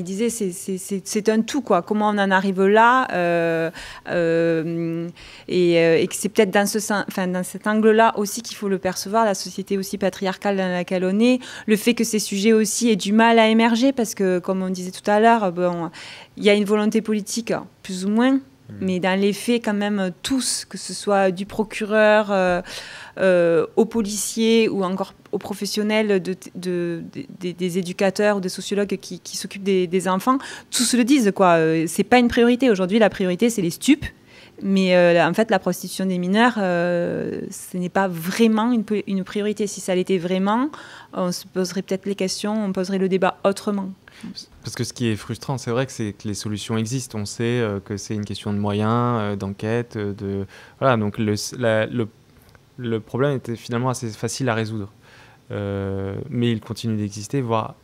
C: disait, c'est un tout, quoi. Comment on en arrive là et que c'est peut-être dans cet angle-là aussi qu'il faut le percevoir, la société aussi patriarcale dans laquelle on est, le fait que ces sujets aussi aient du mal à émerger, parce que, comme on disait tout à l'heure, il y a une volonté politique, plus ou moins, mais dans les faits, quand même, tous, que ce soit du procureur aux policiers ou encore aux professionnels des éducateurs ou des sociologues qui s'occupent des enfants, tous le disent, quoi. C'est pas une priorité. Aujourd'hui, la priorité, c'est les stupes. Mais en fait, la prostitution des mineurs, ce n'est pas vraiment une priorité. Si ça l'était vraiment, on se poserait peut-être les questions, on poserait le débat autrement.
B: Parce que ce qui est frustrant, c'est vrai c'est que les solutions existent. On sait que c'est une question de moyens, d'enquête, voilà. Donc le problème était finalement assez facile à résoudre. Mais il continue d'exister, voire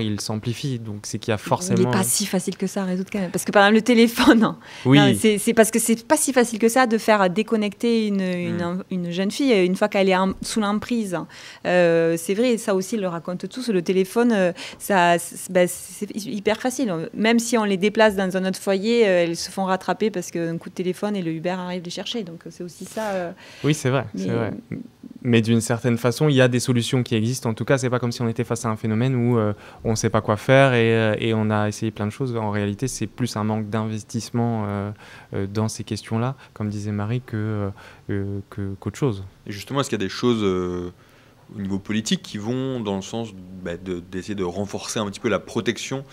B: il s'amplifie. Donc c'est qu'il y a forcément...
C: Il n'est pas si facile que ça à résoudre quand même. Parce que par exemple le téléphone,
B: oui.
C: Non, c'est parce que c'est pas si facile que ça de faire déconnecter une jeune fille une fois qu'elle est sous l'emprise. C'est vrai, ça aussi ils le racontent tous. Le téléphone, c'est hyper facile. Même si on les déplace dans un autre foyer, elles se font rattraper parce qu'un coup de téléphone et le Uber arrive les chercher. Donc c'est aussi ça.
B: Oui, c'est vrai. C'est vrai. Mais d'une certaine façon, il y a des solutions qui existent. En tout cas, c'est pas comme si on était face à un phénomène où on ne sait pas quoi faire et on a essayé plein de choses. En réalité, c'est plus un manque d'investissement dans ces questions-là, comme disait Marie, qu'autre chose.
A: Et justement, est-ce qu'il y a des choses au niveau politique qui vont dans le sens d'essayer de renforcer un petit peu la protection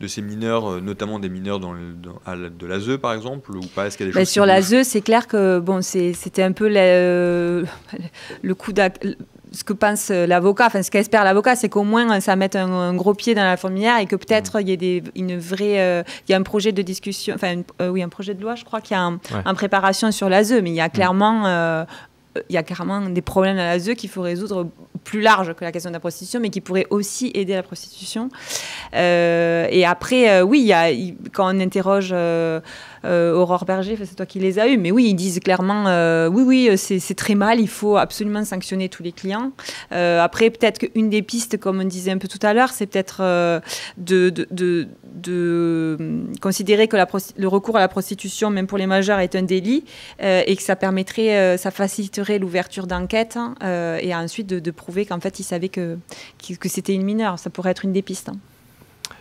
A: de ces mineurs, notamment des mineurs de l'ASE par exemple, ou pas? Est-ce qu'il y a des choses
C: sur l'ASE, c'est clair que c'était un peu le coup ce que pense l'avocat, enfin ce qu'espère l'avocat, c'est qu'au moins ça mette un gros pied dans la fourmilière et que peut-être il y ait il y a un projet de discussion, un projet de loi, je crois, qui est en préparation sur l'ASE, mais il y a clairement des problèmes à l'ASE qu'il faut résoudre plus large que la question de la prostitution, mais qui pourraient aussi aider la prostitution. Et après, quand on interroge Aurore Berger, c'est toi qui les as eus, mais oui, ils disent clairement, c'est très mal, il faut absolument sanctionner tous les clients. Après, peut-être qu'une des pistes, comme on disait un peu tout à l'heure, c'est peut-être de considérer que le recours à la prostitution, même pour les majeurs, est un délit et que ça faciliterait l'ouverture d'enquête et ensuite de prouver qu'en fait, ils savaient que c'était une mineure. Ça pourrait être une des pistes.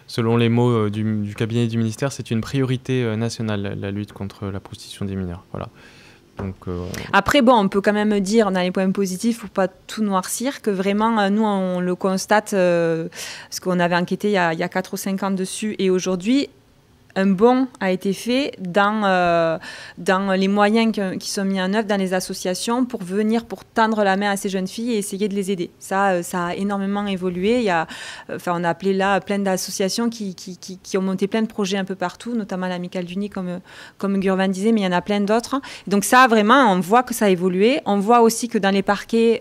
B: Selon les mots du cabinet du ministère, c'est une priorité nationale, la lutte contre la prostitution des mineurs. Voilà. Donc,
C: Après, on peut quand même dire, dans les points positifs, pour pas tout noircir, que vraiment, nous, on le constate, parce qu'on avait enquêté il y a 4 ou 5 ans dessus, et aujourd'hui, un bond a été fait dans les moyens qui sont mis en œuvre dans les associations pour tendre la main à ces jeunes filles et essayer de les aider. Ça a énormément évolué. On a appelé là plein d'associations qui ont monté plein de projets un peu partout, notamment l'Amicale du Nid, comme Gurvan disait, mais il y en a plein d'autres. Donc ça, vraiment, on voit que ça a évolué. On voit aussi que dans les parquets,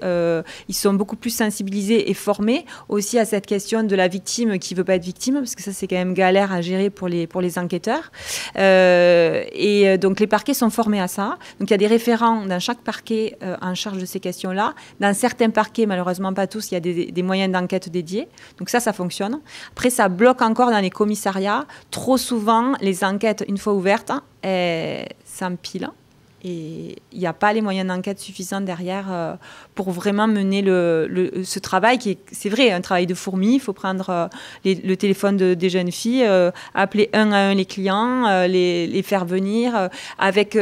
C: ils sont beaucoup plus sensibilisés et formés aussi à cette question de la victime qui ne veut pas être victime, parce que ça, c'est quand même galère à gérer pour les enquêteurs. Et donc, les parquets sont formés à ça. Donc, il y a des référents dans chaque parquet en charge de ces questions-là. Dans certains parquets, malheureusement pas tous, il y a des moyens d'enquête dédiés. Donc, ça fonctionne. Après, ça bloque encore dans les commissariats. Trop souvent, les enquêtes, une fois ouvertes, s'empilent. Et il n'y a pas les moyens d'enquête suffisants derrière pour vraiment mener ce travail qui est, c'est vrai, un travail de fourmi. Il faut prendre le téléphone des jeunes filles, appeler un à un les clients, les faire venir avec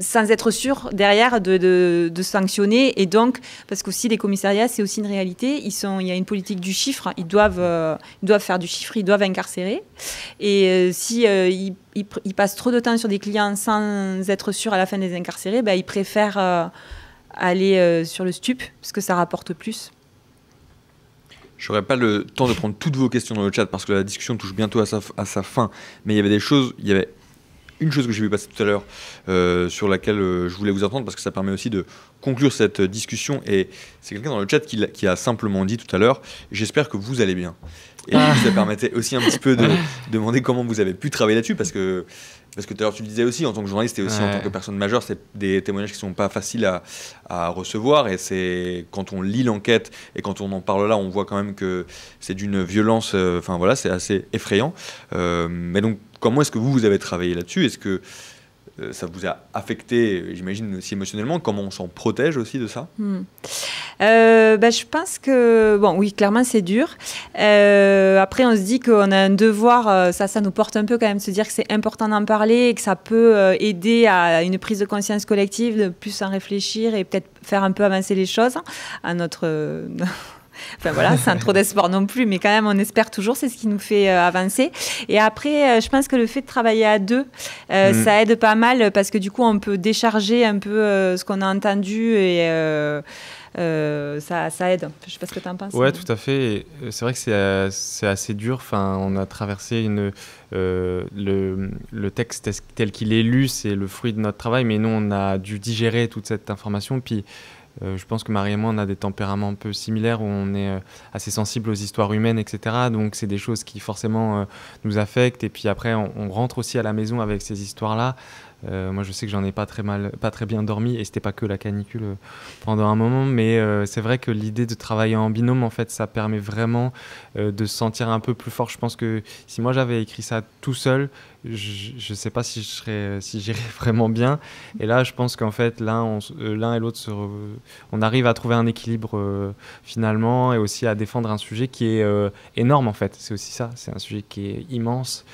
C: sans être sûr derrière de sanctionner. Et donc, parce qu'aussi les commissariats, c'est aussi une réalité, il y a une politique du chiffre, ils doivent faire du chiffre, ils doivent incarcérer. Et si ils passent trop de temps sur des clients sans être sûrs à la fin de les incarcérer, ils préfèrent aller sur le stup, parce que ça rapporte plus.
A: Je n'aurai pas le temps de prendre toutes vos questions dans le chat, parce que la discussion touche bientôt à sa fin, mais il y avait une chose que j'ai vu passer tout à l'heure sur laquelle je voulais vous entendre parce que ça permet aussi de conclure cette discussion, et c'est quelqu'un dans le chat qui a simplement dit tout à l'heure « J'espère que vous allez bien ». Et ça permettait aussi un petit peu de demander comment vous avez pu travailler là-dessus, parce que tout à l'heure tu le disais aussi, en tant que journaliste et aussi en tant que personne majeure, c'est des témoignages qui ne sont pas faciles à recevoir, et c'est quand on lit l'enquête et quand on en parle là, on voit quand même que c'est d'une violence, c'est assez effrayant. Mais donc, comment est-ce que vous avez travaillé là-dessus? Est-ce que ça vous a affecté, j'imagine, aussi émotionnellement? Comment on s'en protège aussi de ça?
C: Je pense que, oui, clairement, c'est dur. Après, on se dit qu'on a un devoir, ça nous porte un peu quand même de se dire que c'est important d'en parler et que ça peut aider à une prise de conscience collective, de plus en réfléchir et peut-être faire un peu avancer les choses à notre... sans trop d'espoir non plus, mais quand même, on espère toujours, c'est ce qui nous fait avancer. Et après, je pense que le fait de travailler à deux, ça aide pas mal, parce que du coup, on peut décharger un peu ce qu'on a entendu et ça aide. Je ne sais pas ce que tu en penses.
B: Oui, tout à fait. Et c'est vrai que c'est assez dur. On a traversé le texte tel qu'il est lu, c'est le fruit de notre travail, mais nous, on a dû digérer toute cette information. Puis, je pense que Marie et moi, on a des tempéraments un peu similaires où on est assez sensible aux histoires humaines, etc. Donc, c'est des choses qui forcément nous affectent. Et puis après, on rentre aussi à la maison avec ces histoires-là. Moi, je sais que j'en ai pas très bien dormi, et c'était pas que la canicule pendant un moment, mais c'est vrai que l'idée de travailler en binôme, en fait, ça permet vraiment de se sentir un peu plus fort. Je pense que si moi j'avais écrit ça tout seul, je sais pas si j'irais vraiment bien. Et là, je pense qu'en fait, l'un et l'autre, on arrive à trouver un équilibre finalement, et aussi à défendre un sujet qui est énorme, en fait. C'est aussi ça, c'est un sujet qui est immense.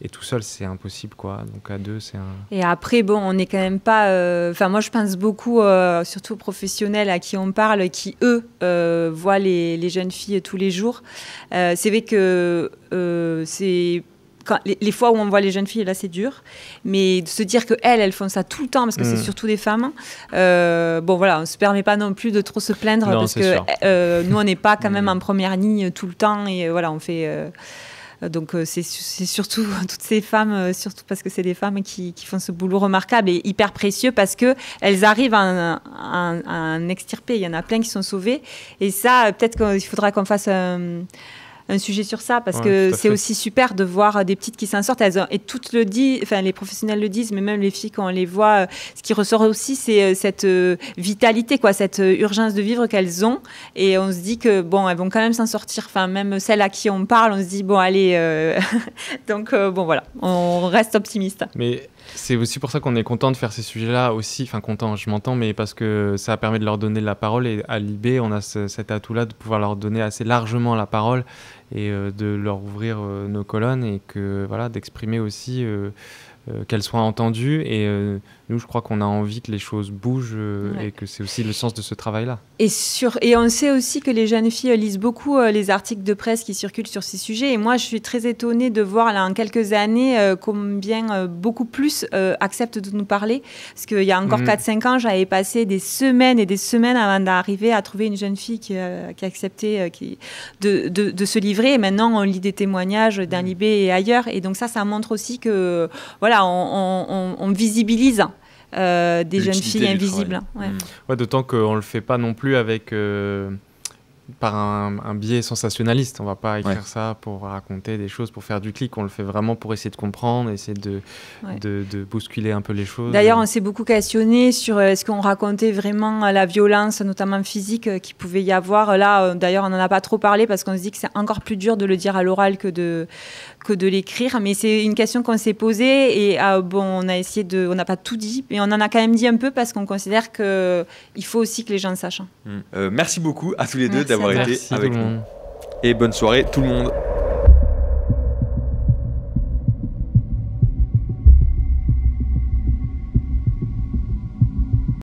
B: Et tout seul, c'est impossible, quoi. Donc à deux, c'est un...
C: Et après, bon, on n'est quand même pas... Enfin, moi, je pense beaucoup, surtout aux professionnels à qui on parle, qui, eux, voient les jeunes filles tous les jours. C'est vrai que c'est... Les fois où on voit les jeunes filles, là, c'est dur. Mais de se dire qu'elles font ça tout le temps, parce que c'est surtout des femmes. Bon, voilà, on ne se permet pas non plus de trop se plaindre, non, parce que nous, on n'est pas quand même en première ligne tout le temps. Et voilà, on fait... Donc c'est surtout toutes ces femmes, surtout parce que c'est des femmes qui font ce boulot remarquable et hyper précieux, parce qu'elles arrivent à en extirper. Il y en a plein qui sont sauvés. Et ça, peut-être qu'il faudra qu'on fasse un sujet sur ça, parce que c'est aussi super de voir des petites qui s'en sortent. Et toutes le disent, enfin les professionnels le disent, mais même les filles, quand on les voit, ce qui ressort aussi, c'est cette vitalité, quoi, cette urgence de vivre qu'elles ont. Et on se dit que bon, elles vont quand même s'en sortir. Enfin, même celles à qui on parle, on se dit bon, allez. Donc bon, voilà, on reste optimiste.
B: Mais c'est aussi pour ça qu'on est content de faire ces sujets-là aussi. Enfin, content, je m'entends, mais parce que ça permet de leur donner la parole. Et à l'IB, on a cet atout-là de pouvoir leur donner assez largement la parole et de leur ouvrir nos colonnes, et que voilà, d'exprimer aussi qu'elles soient entendues. Et nous, je crois qu'on a envie que les choses bougent, et que c'est aussi le sens de ce travail-là.
C: Et on sait aussi que les jeunes filles lisent beaucoup les articles de presse qui circulent sur ces sujets. Et moi, je suis très étonnée de voir là, en quelques années combien beaucoup plus acceptent de nous parler. Parce qu'il y a encore 4-5 ans, j'avais passé des semaines et des semaines avant d'arriver à trouver une jeune fille qui acceptait de se livrer. Et maintenant, on lit des témoignages dans l'IB et ailleurs. Et donc ça montre aussi que voilà, on visibilise des jeunes filles invisibles.
B: Ouais, d'autant qu'on ne le fait pas non plus avec, par un biais sensationnaliste. On ne va pas écrire ça pour raconter des choses, pour faire du clic. On le fait vraiment pour essayer de comprendre, essayer de bousculer un peu les choses.
C: D'ailleurs, on s'est beaucoup questionné sur est-ce qu'on racontait vraiment la violence, notamment physique, qu'il pouvait y avoir. Là, d'ailleurs, on n'en a pas trop parlé, parce qu'on se dit que c'est encore plus dur de le dire à l'oral que de l'écrire. Mais c'est une question qu'on s'est posée, et bon, on a essayé on n'a pas tout dit, mais on en a quand même dit un peu, parce qu'on considère qu'il faut aussi que les gens sachent.
A: Merci beaucoup à tous les deux d'avoir été avec nous. Et bonne soirée tout le monde.